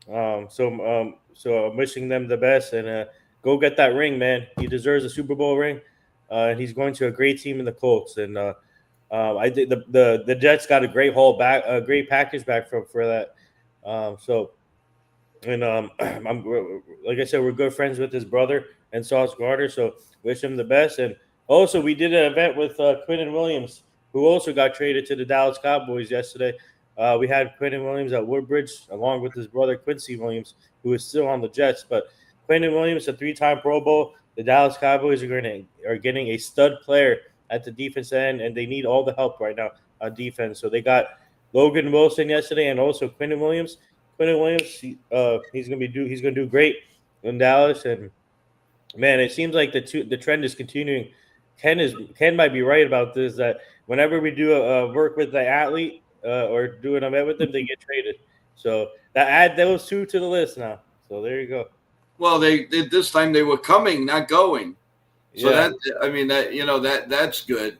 So I'm wishing them the best and go get that ring, man. He deserves a Super Bowl ring, and he's going to a great team in the Colts. And I think the Jets got a great haul back, a great package back for that. So and I'm like I said, we're good friends with his brother and Sauce Gardner, so wish him the best. And also, we did an event with Quinton Williams, who also got traded to the Dallas Cowboys yesterday. We had Quinton Williams at Woodbridge along with his brother Quincy Williams, who is still on the Jets. But Quinton Williams, a three-time Pro Bowl. The Dallas Cowboys are getting a stud player at the defense end, and they need all the help right now on defense. So they got Logan Wilson yesterday, and also Quinton Williams. Quinton Williams, he's gonna do great in Dallas, and man, it seems like the trend is continuing. Ken might be right about this, that whenever we do a work with the athlete or do an event with them, they get traded. So that add those two to the list now. So there you go. Well, they did this time. They were coming, not going. So Yeah. that's good.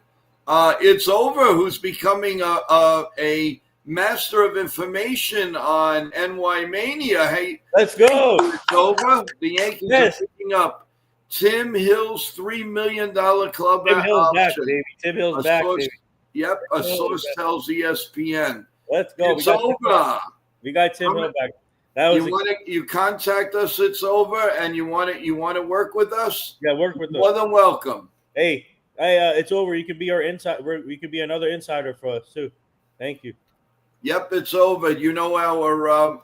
It's over. Who's becoming a master of information on NY Mania? Hey, Let's go. it's over. The Yankees Yes. are picking up Tim Hill's $3 million club Tim Hill's back, option. baby. Tim Hill's A back, source- baby. Yep, a Tim Hill's source back. tells ESPN. Let's go. It's over. We got Tim I'm- Hill back. That was You contact us. It's over, and you want to work with us. work with More us. than welcome. Hey, it's over. You can be our inside. We could be another insider for us too. Thank you. Yep, it's over. You know our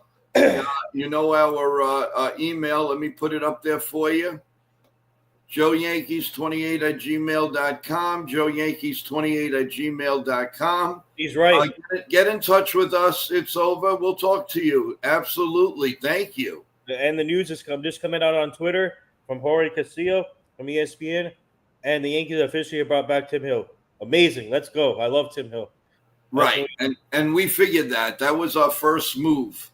email. Let me put it up there for you. JoeYankees28@gmail.com. JoeYankees28@gmail.com. He's right. Get in touch with us. It's over. We'll talk to you. Absolutely. Thank you. And the news is coming out on Twitter from Jorge Castillo from ESPN, and the Yankees officially brought back Tim Hill. Amazing. Let's go. I love Tim Hill. Right. And we figured that was our first move.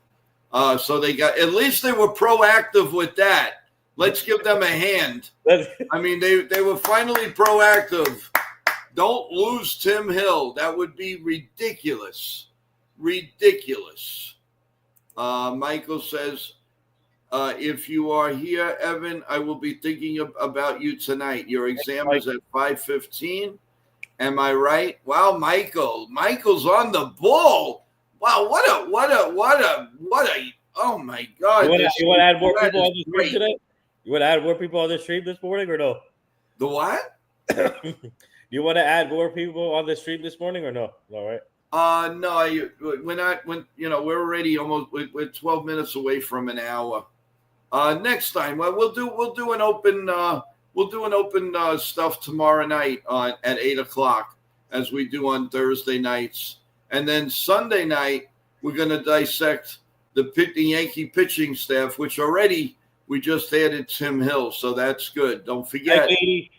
So at least they were proactive with that. Let's give them a hand. I mean, they were finally proactive. Don't lose Tim Hill. That would be ridiculous. Ridiculous. Michael says, if you are here, Evan, I will be thinking about you tonight. Your exam is at 5:15. Am I right? Wow, Michael's on the ball. Wow, what a oh my God. You want to add more people on the stream great. today? You want to add more people on the stream this morning or no? The what? You want to add more people on the stream this morning or no? All right. No, we're already almost we're 12 minutes away from an hour. Next time, well, we'll do an open stuff tomorrow night at 8:00 as we do on Thursday nights, and then Sunday night we're going to dissect the Yankee pitching staff, which already we just added Tim Hill, so that's good. Don't forget. Hi, Katie.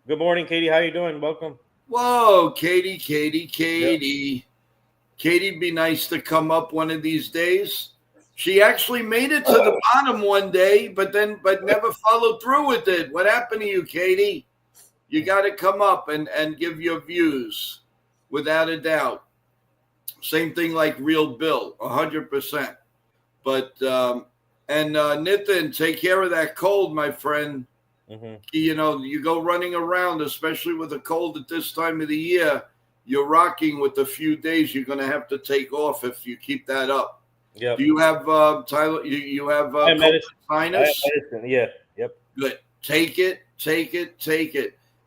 Good morning, Katie. How you doing? Welcome. Whoa, Katie. Yep. Katie'd be nice to come up one of these days. She actually made it to the bottom one day, but never followed through with it. What happened to you, Katie? You got to come up and give your views, without a doubt. Same thing like Real Bill, 100%. But Nitin, take care of that cold, my friend. Mm-hmm. You go running around, especially with a cold at this time of the year. You're rocking with a few days. You're going to have to take off if you keep that up. Yep. Do you have Tyler? You have sinus? Yeah. Yep. Good. Take it.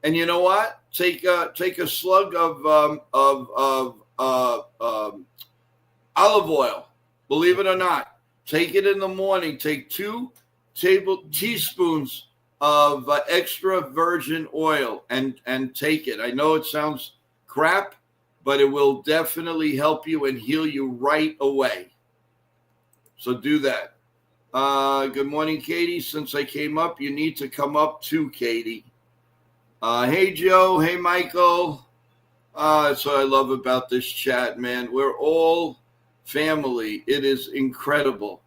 And you know what? Take a slug of olive oil. Believe it or not, take it in the morning. Take 2 teaspoons of extra virgin oil and take it. I know it sounds crap, but it will definitely help you and heal you right away. So do that. Good morning, Katie. Since I came up, you need to come up too, Katie. Hey, Joe. Hey, Michael. That's what I love about this chat, man. We're all family. It is incredible.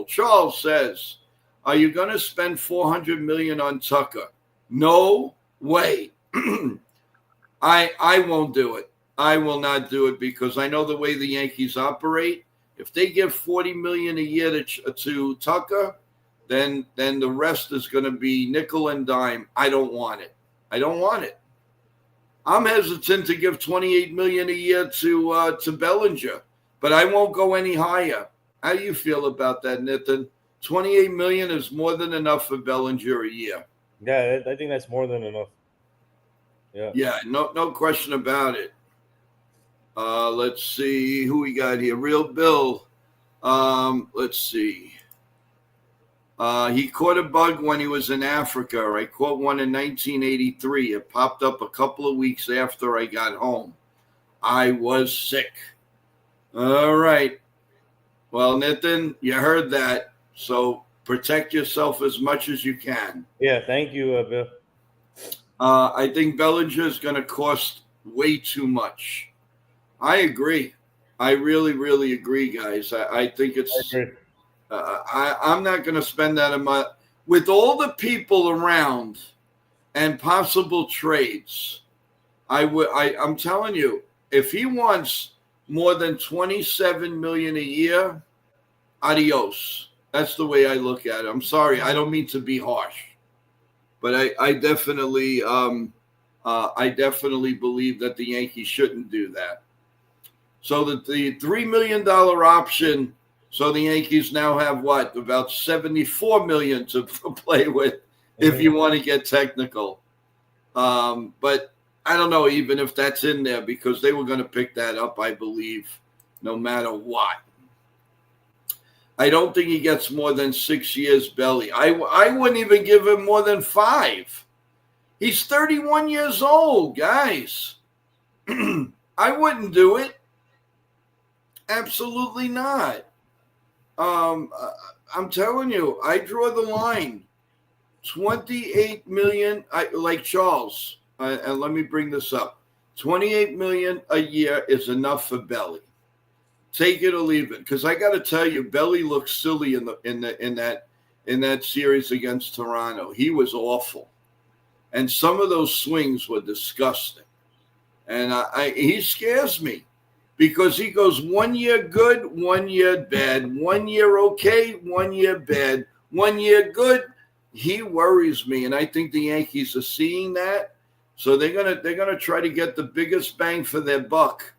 Charles says, are you going to spend $400 million on Tucker? No way. I won't do it. I will not do it because I know the way the Yankees operate. If they give $40 million a year to Tucker, then the rest is going to be nickel and dime. I don't want it. I don't want it. I'm hesitant to give $28 million a year to Bellinger, but I won't go any higher. How do you feel about that, Nathan? $28 million is more than enough for Bellinger a year. Yeah, I think that's more than enough. Yeah, no question about it. Let's see who we got here. Real Bill. Let's see. He caught a bug when he was in Africa. I caught one in 1983. It popped up a couple of weeks after I got home. I was sick. All right. Well, Nathan, you heard that. So protect yourself as much as you can. Yeah, thank you, Bill. I think Bellinger is going to cost way too much. I agree. I really, really agree, guys. I think it's. I'm not going to spend that amount with all the people around and possible trades. I'm telling you, if he wants more than $27 million a year, adios. That's the way I look at it. I'm sorry, I don't mean to be harsh, but I definitely believe that the Yankees shouldn't do that. So that the $3 million option. So the Yankees now have what, about $74 million to play with, if you want to get technical. But I don't know even if that's in there because they were going to pick that up, I believe, no matter what. I don't think he gets more than 6 years, Belly. I wouldn't even give him more than 5. He's 31 years old, guys. I wouldn't do it. Absolutely not. I'm telling you, I draw the line. 28 million, like Charles, and let me bring this up. 28 million a year is enough for Belly. Take it or leave it, because I got to tell you, Belly looked silly in that series against Toronto. He was awful, and some of those swings were disgusting, and he scares me. Because he goes 1 year good, 1 year bad, 1 year okay, 1 year bad, 1 year good. He worries me, and I think the Yankees are seeing that. So they're gonna try to get the biggest bang for their buck.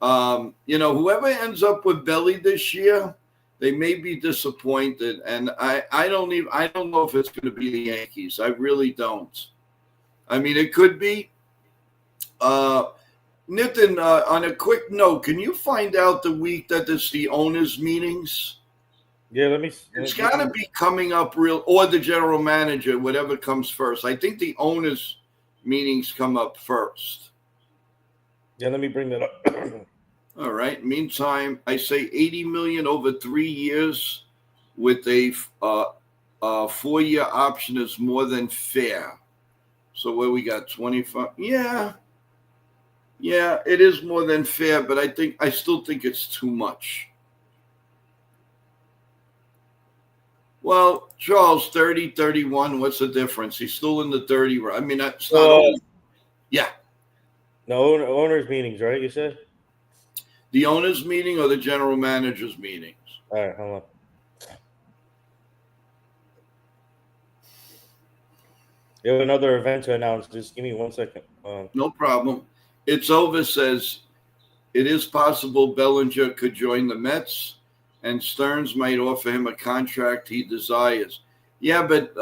Whoever ends up with Belly this year, they may be disappointed, and I don't know if it's going to be the Yankees. I really don't. I mean, it could be. Nitin, on a quick note, can you find out the week that it's the owners' meetings? Yeah, let me. It's got to be coming up or the general manager, whatever comes first. I think the owners' meetings come up first. Yeah, let me bring that up. All right. Meantime, I say 80 million over 3 years with a 4-year option is more than fair. So where we got 25? Yeah, it is more than fair, but I still think it's too much. Well, Charles, 30, 31, what's the difference? He's still in the 30. I mean, that's not old. Yeah. No, owners' meetings, right, you said? The owners' meeting or the general manager's meetings? All right, hold on. You have another event to announce. Just give me 1 second. No problem. It's over says it is possible Bellinger could join the Mets and Stearns might offer him a contract he desires. Yeah, but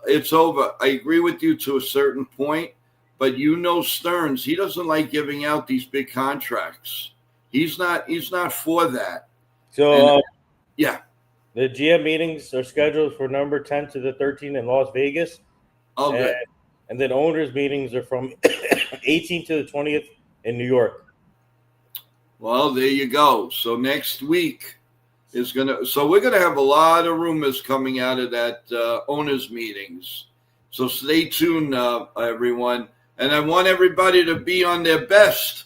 it's over. I agree with you to a certain point, but Stearns, he doesn't like giving out these big contracts. He's not for that. So yeah. The GM meetings are scheduled for November 10th to the 13th in Las Vegas. Oh, good. And then owners' meetings are from 18th to the 20th in New York. Well, there you go. So next week so we're gonna have a lot of rumors coming out of that owners' meetings. So stay tuned, everyone. And I want everybody to be on their best.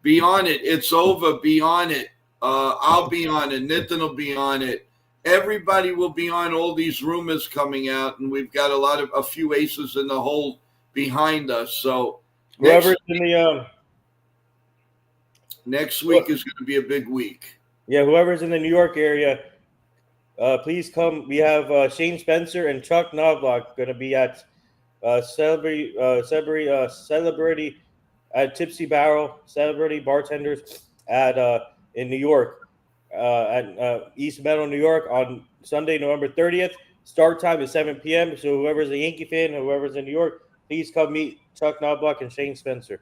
Be on it. It's over. Be on it. I'll be on it. Nitin will be on it. Everybody will be on all these rumors coming out, and we've got a few aces in the hole behind us. So whoever's in the next week is going to be a big week. Yeah, whoever's in the New York area, please come. We have Shane Spencer and Chuck Knobloch going to be at celebrity at Tipsy Barrel, celebrity bartenders at in New York, at East Meadow, New York, on Sunday, November 30th. Start time is 7 p.m. So whoever's a Yankee fan, whoever's in New York, please come meet Chuck Knobloch and Shane Spencer.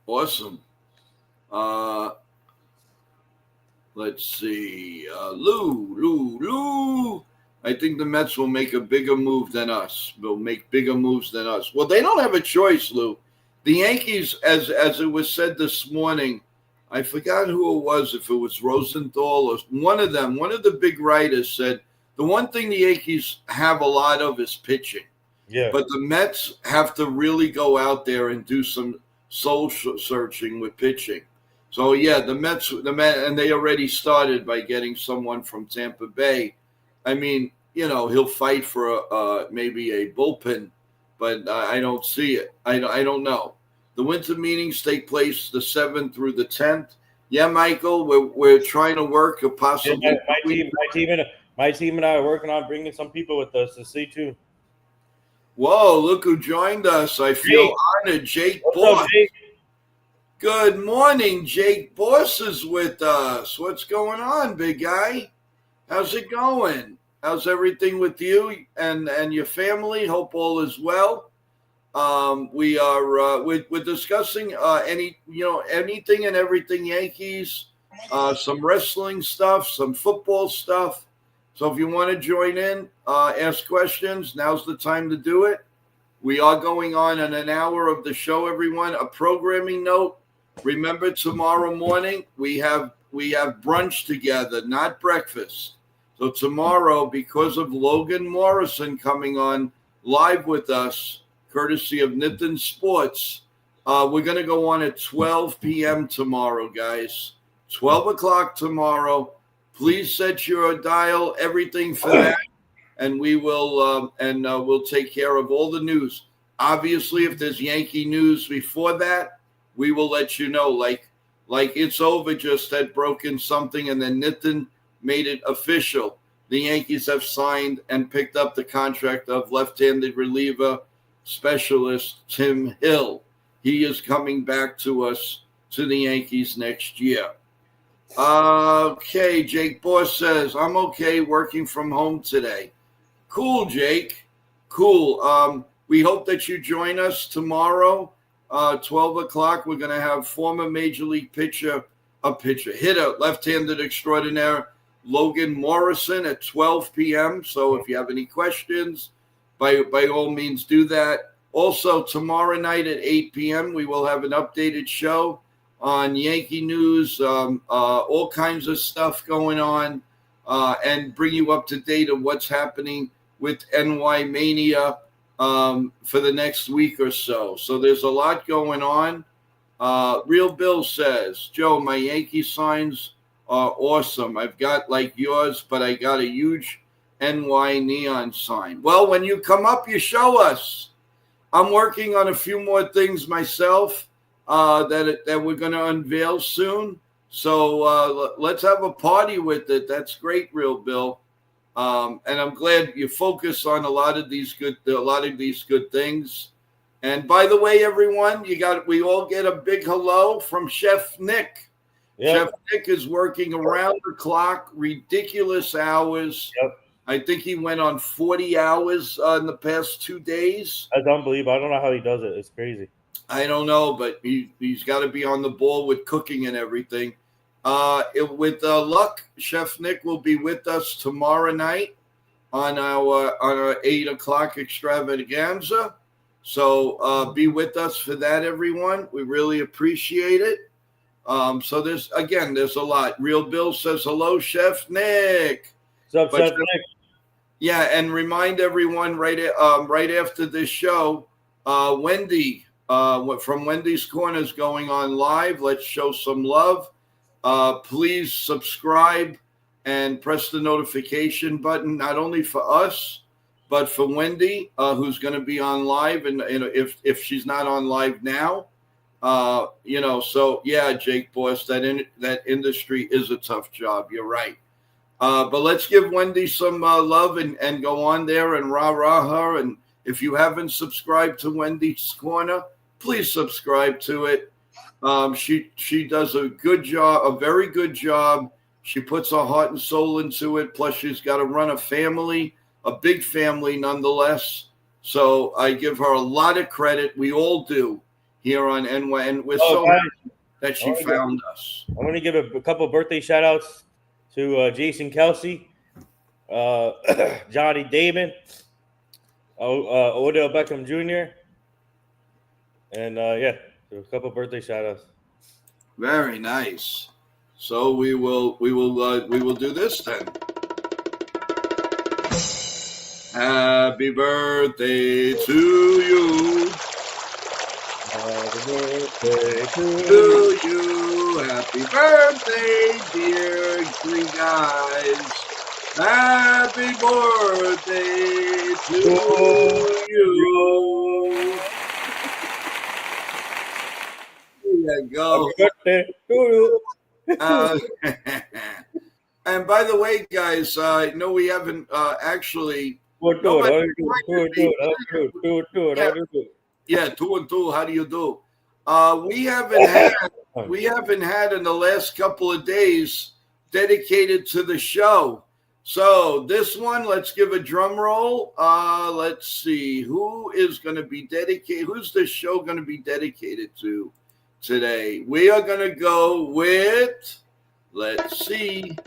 Awesome. Let's see. Lou. I think the Mets will make a bigger move than us. Will make bigger moves than us. Well, they don't have a choice, Lou. The Yankees, as it was said this morning, I forgot who it was, if it was Rosenthal or one of them, one of the big writers said, the one thing the Yankees have a lot of is pitching. Yeah. But the Mets have to really go out there and do some soul searching with pitching. So, yeah, the Mets, and they already started by getting someone from Tampa Bay. I mean, he'll fight for maybe a bullpen, but I don't see it. I don't know. The winter meetings take place the 7th through the 10th. Yeah, Michael, we're trying to work a possible. Yeah, my team and I are working on bringing some people with us to see too. Whoa, look who joined us. I feel honored. Jake Boss. Good morning. Jake Boss is with us. What's going on, big guy? How's it going? How's everything with you and your family? Hope all is well. We are we're discussing anything and everything Yankees, some wrestling stuff, some football stuff. So if you want to join in, ask questions, now's the time to do it. We are going on in an hour of the show, everyone. A programming note. Remember, tomorrow morning we have brunch together, not breakfast. So tomorrow, because of Logan Morrison coming on live with us, courtesy of Nitin Sports, we're going to go on at 12 p.m. tomorrow, guys. 12 o'clock tomorrow. Please set your dial, everything for that, and we will we'll take care of all the news. Obviously, if there's Yankee news before that, we will let you know. Like It's Over just had broken something, and then Nitin made it official. The Yankees have signed and picked up the contract of left-handed reliever specialist Tim Hill. He is coming back to us, to the Yankees next year. Okay, Jake Boss says, I'm okay working from home today. Cool, Jake. Cool. We hope that you join us tomorrow, 12 o'clock. We're going to have former Major League hitter, left-handed extraordinaire, Logan Morrison at 12 p.m. So if you have any questions, by all means do that. Also, tomorrow night at 8 p.m., we will have an updated show on Yankee news, all kinds of stuff going on, and bring you up to date on what's happening with NY Mania for the next week or so. So there's a lot going on. Real Bill says, Joe, my Yankee signs are awesome. I've got like yours, but I got a huge NY neon sign. Well, when you come up, you show us. I'm working on a few more things myself that we're going to unveil soon. So let's have a party with it. That's great, Real Bill. And I'm glad you focus on a lot of these good things. And by the way, everyone, we all get a big hello from Chef Nick. Yep. Chef Nick is working around the clock, ridiculous hours. Yep. I think he went on 40 hours in the past 2 days. I don't believe. I don't know how he does it. It's crazy. I don't know, but he's got to be on the ball with cooking and everything. With luck, Chef Nick will be with us tomorrow night on our 8 o'clock extravaganza. So be with us for that, everyone. We really appreciate it. So there's a lot. Real Bill says hello, Chef Nick. What's up, Chef Nick? Yeah, and remind everyone right after this show, Wendy from Wendy's Corner is going on live. Let's show some love. Please subscribe and press the notification button, not only for us, but for Wendy, who's going to be on live. And if she's not on live now, So yeah, Jake Boss, that industry is a tough job. You're right. But let's give Wendy some love and go on there and rah her. And if you haven't subscribed to Wendy's Corner, please subscribe to it. She does a good job, a very good job. She puts her heart and soul into it. Plus, she's got to run a family, a big family nonetheless. So I give her a lot of credit. We all do here on NY, and we're so happy that she found us. I'm going to give a couple birthday shout outs to Jason Kelsey, Johnny Damon, Odell Beckham Jr., and a couple birthday shout outs. Very nice. So we will do this then. Happy birthday to you. Happy birthday to you. Happy birthday, dear three guys. Happy birthday to you. There you go. Happy birthday to you. And by the way, guys, no, we haven't actually. Yeah, 2 and 2. How do you do? We haven't had in the last couple of days dedicated to the show. So this one, let's give a drum roll. Let's see who is going to be dedicated. Who's this show going to be dedicated to today? We are going to go with. Let's see.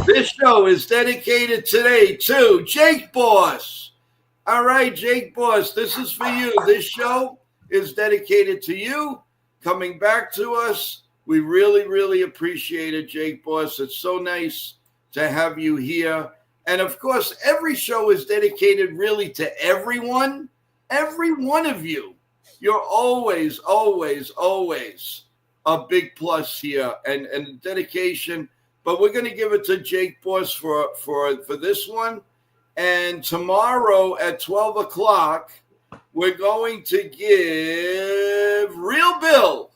This show is dedicated today to Jake Boss. All right, Jake Boss, this is for you. This show is dedicated to you coming back to us. We really, really appreciate it, Jake Boss. It's so nice to have you here. And, of course, every show is dedicated really to everyone, every one of you. You're always, always, always a big plus here and dedication. But we're going to give it to Jake Boss for this one. And tomorrow at 12 o'clock, we're going to give Real Bill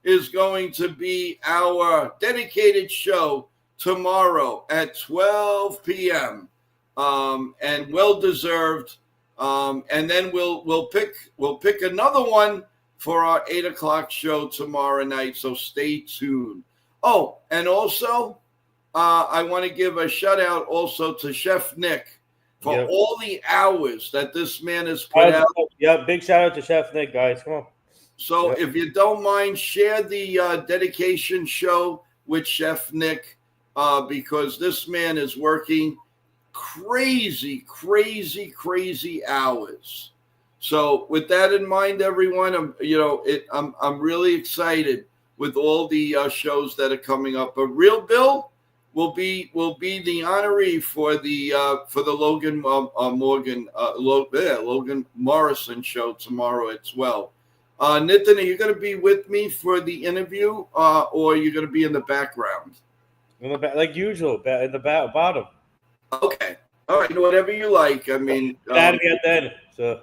is going to be our dedicated show tomorrow at 12 p.m. And well deserved. And then we'll pick another one for our 8 o'clock show tomorrow night. So stay tuned. Oh, and also I want to give a shout out also to Chef Nick for all the hours that this man has put out. Yeah, big shout out to Chef Nick, guys. Come on. So if you don't mind, share the dedication show with Chef Nick because this man is working crazy hours. So with that in mind, everyone, I'm really excited with all the shows that are coming up. But Real Bill will be the honoree for the Logan Logan Morrison show tomorrow at 12. Nitin, are you going to be with me for the interview, or are you going to be in the background? In the back, like usual, in the bottom. Okay, all right, whatever you like. I mean, at the end. So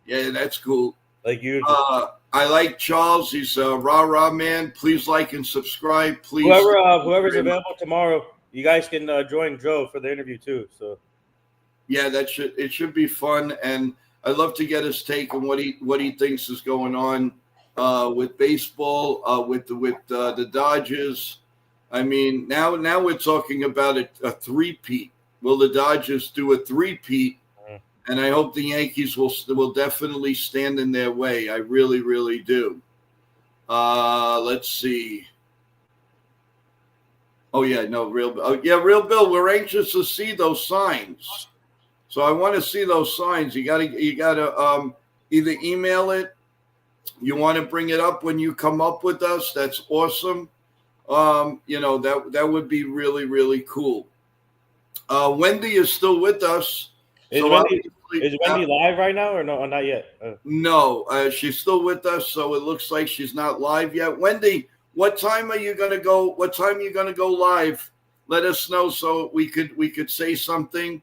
yeah, that's cool. Like usual. I like Charles. He's a rah man. Please like and subscribe. Please. Whoever's available tomorrow, you guys can join Joe for the interview too. So. Yeah, it should be fun, and I'd love to get his take on what he thinks is going on with baseball, with the Dodgers. I mean, now we're talking about a three-peat. Will the Dodgers do a three-peat? And I hope the Yankees will definitely stand in their way. I really, really do. Let's see. Oh yeah, no, Real Bill. We're anxious to see those signs. So I want to see those signs. You gotta either email it. You want to bring it up when you come up with us. That's awesome. That would be really, really cool. Wendy is still with us. Is Wendy live right now or no? Or not yet? No, she's still with us, so it looks like she's not live yet. Wendy, what time are you gonna go? What time are you gonna go live? Let us know so we could say something.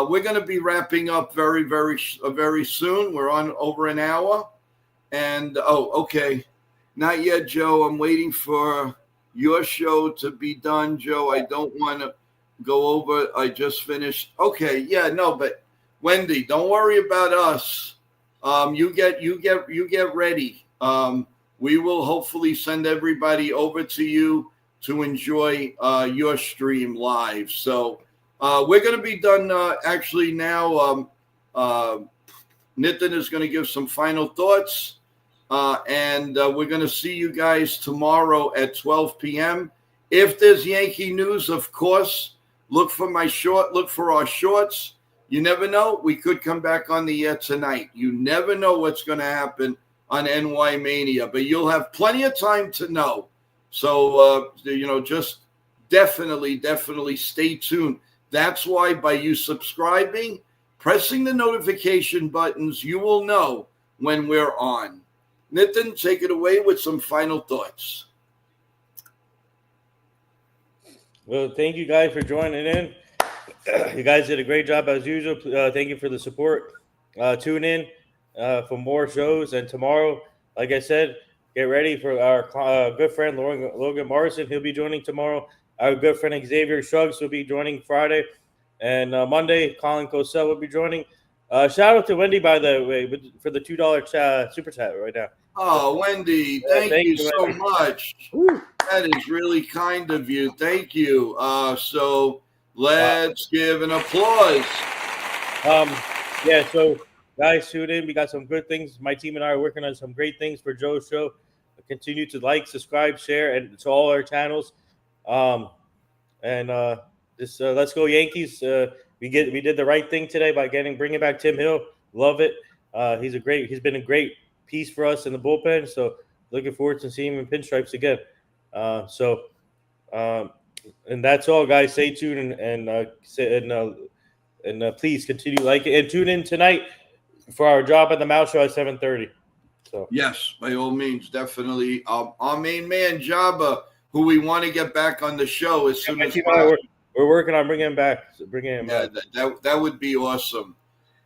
we're going to be wrapping up very soon. We're on over an hour. And, okay. Not yet, Joe. I'm waiting for your show to be done, Joe. I don't want to go over. I just finished. Okay. Yeah, no, but Wendy, don't worry about us. You get ready. We will hopefully send everybody over to you to enjoy your stream live. So we're going to be done actually now. Nitin is going to give some final thoughts. And we're going to see you guys tomorrow at 12 p.m. If there's Yankee news, of course, look for our shorts. You never know. We could come back on the air tonight. You never know what's going to happen on NY Mania, but you'll have plenty of time to know. So, just definitely stay tuned. That's why by you subscribing, pressing the notification buttons, you will know when we're on. Nitin, take it away with some final thoughts. Well, thank you guys for joining in. You guys did a great job as usual. Thank you for the support. Tune in for more shows. And tomorrow, like I said, get ready for our good friend Logan Morrison. He'll be joining tomorrow. Our good friend Xavier Shuggs will be joining Friday. And Monday, Colin Cosell will be joining. Shout out to Wendy, by the way, for the $2 super chat right now. Oh, Wendy, thank you so much. Woo. That is really kind of you. Thank you. So let's give an applause. Yeah, so guys, tune in. We got some good things. My team and I are working on some great things for Joe's show. Continue to like, subscribe, share, and to all our channels. Let's go Yankees. We did the right thing today by bringing back Tim Hill. Love it. He's been a great piece for us in the bullpen. So looking forward to seeing him in pinstripes again. And that's all, guys. Stay tuned and please continue liking and tune in tonight for our Job at the Mouse show at 7:30. So yes, by all means, definitely. Our main man Jabba, who we want to get back on the show as soon as possible. We're working on bringing him back. That would be awesome.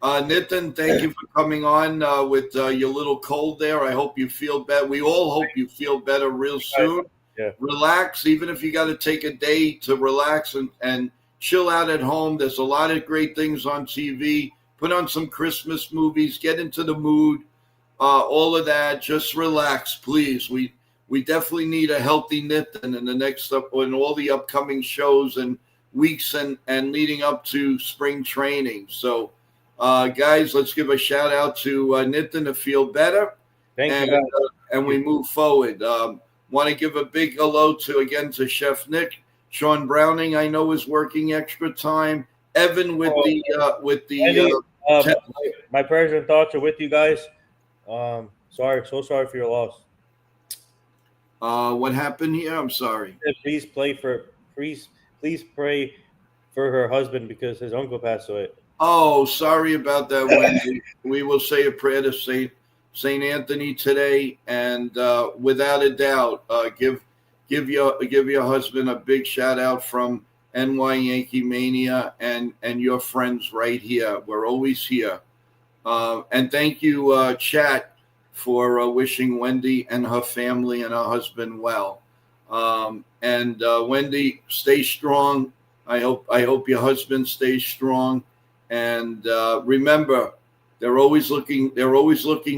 Nitin, thank you for coming on with your little cold there. I hope you feel better. We all hope you feel better real soon. Yeah. Relax, even if you got to take a day to relax and chill out at home. There's a lot of great things on TV. Put on some Christmas movies. Get into the mood. All of that. Just relax, please. We definitely need a healthy Nitin in the next in all the upcoming shows and weeks and leading up to spring training. So, guys, let's give a shout out to Nitin to feel better. Thank you. And we move forward. Want to give a big hello to Chef Nick. Sean Browning, I know, is working extra time. Evan my prayers and thoughts are with you guys. So sorry for your loss. What happened here? I'm sorry. Please pray for her husband because his uncle passed away. Oh, sorry about that, Wendy. We will say a prayer to Saint Anthony today, and without a doubt, give your husband a big shout out from NY Yankee Mania and your friends right here. We're always here, and thank you, chat, for wishing Wendy and her family and her husband well. And Wendy, stay strong. I hope your husband stays strong. And remember, they're always looking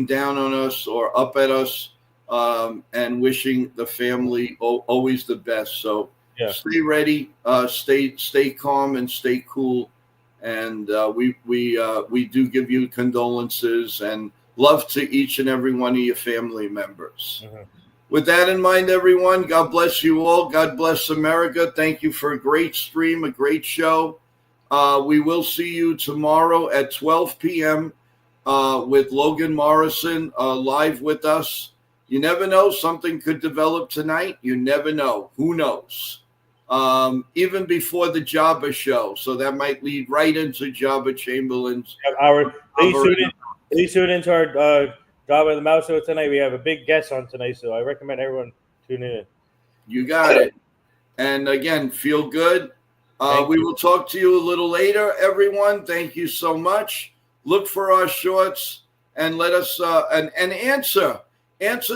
down on us or up at us, and wishing the family always the best. So stay ready, stay calm, and stay cool. And we do give you condolences and love to each and every one of your family members. Mm-hmm. With that in mind, everyone, God bless you all. God bless America. Thank you for a great stream, a great show. We will see you tomorrow at 12 p.m. With Logan Morrison live with us. You never know. Something could develop tonight. You never know. Who knows? Even before the Jabba show. So that might lead right into Jabba Chamberlain's. Please tune into our Job at the Mouse show tonight. We have a big guest on tonight, so I recommend everyone tune in. You got it. And again, feel good. We will talk to you a little later, everyone. Thank you so much. Look for our shorts and let us and answer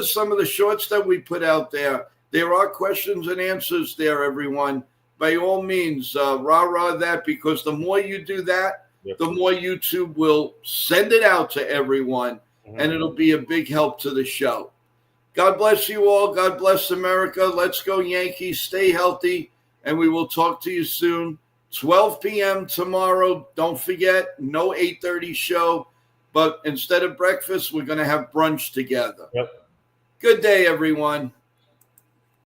some of the shorts that we put out there. There are questions and answers there, everyone. By all means, rah that, because the more you do that, the more YouTube will send it out to everyone, and it'll be a big help to the show. God bless you all. God bless America. Let's go Yankees. Stay healthy, and we will talk to you soon. 12 p.m. tomorrow. Don't forget, no 8:30 show, but instead of breakfast, we're going to have brunch together. Yep. Good day, everyone.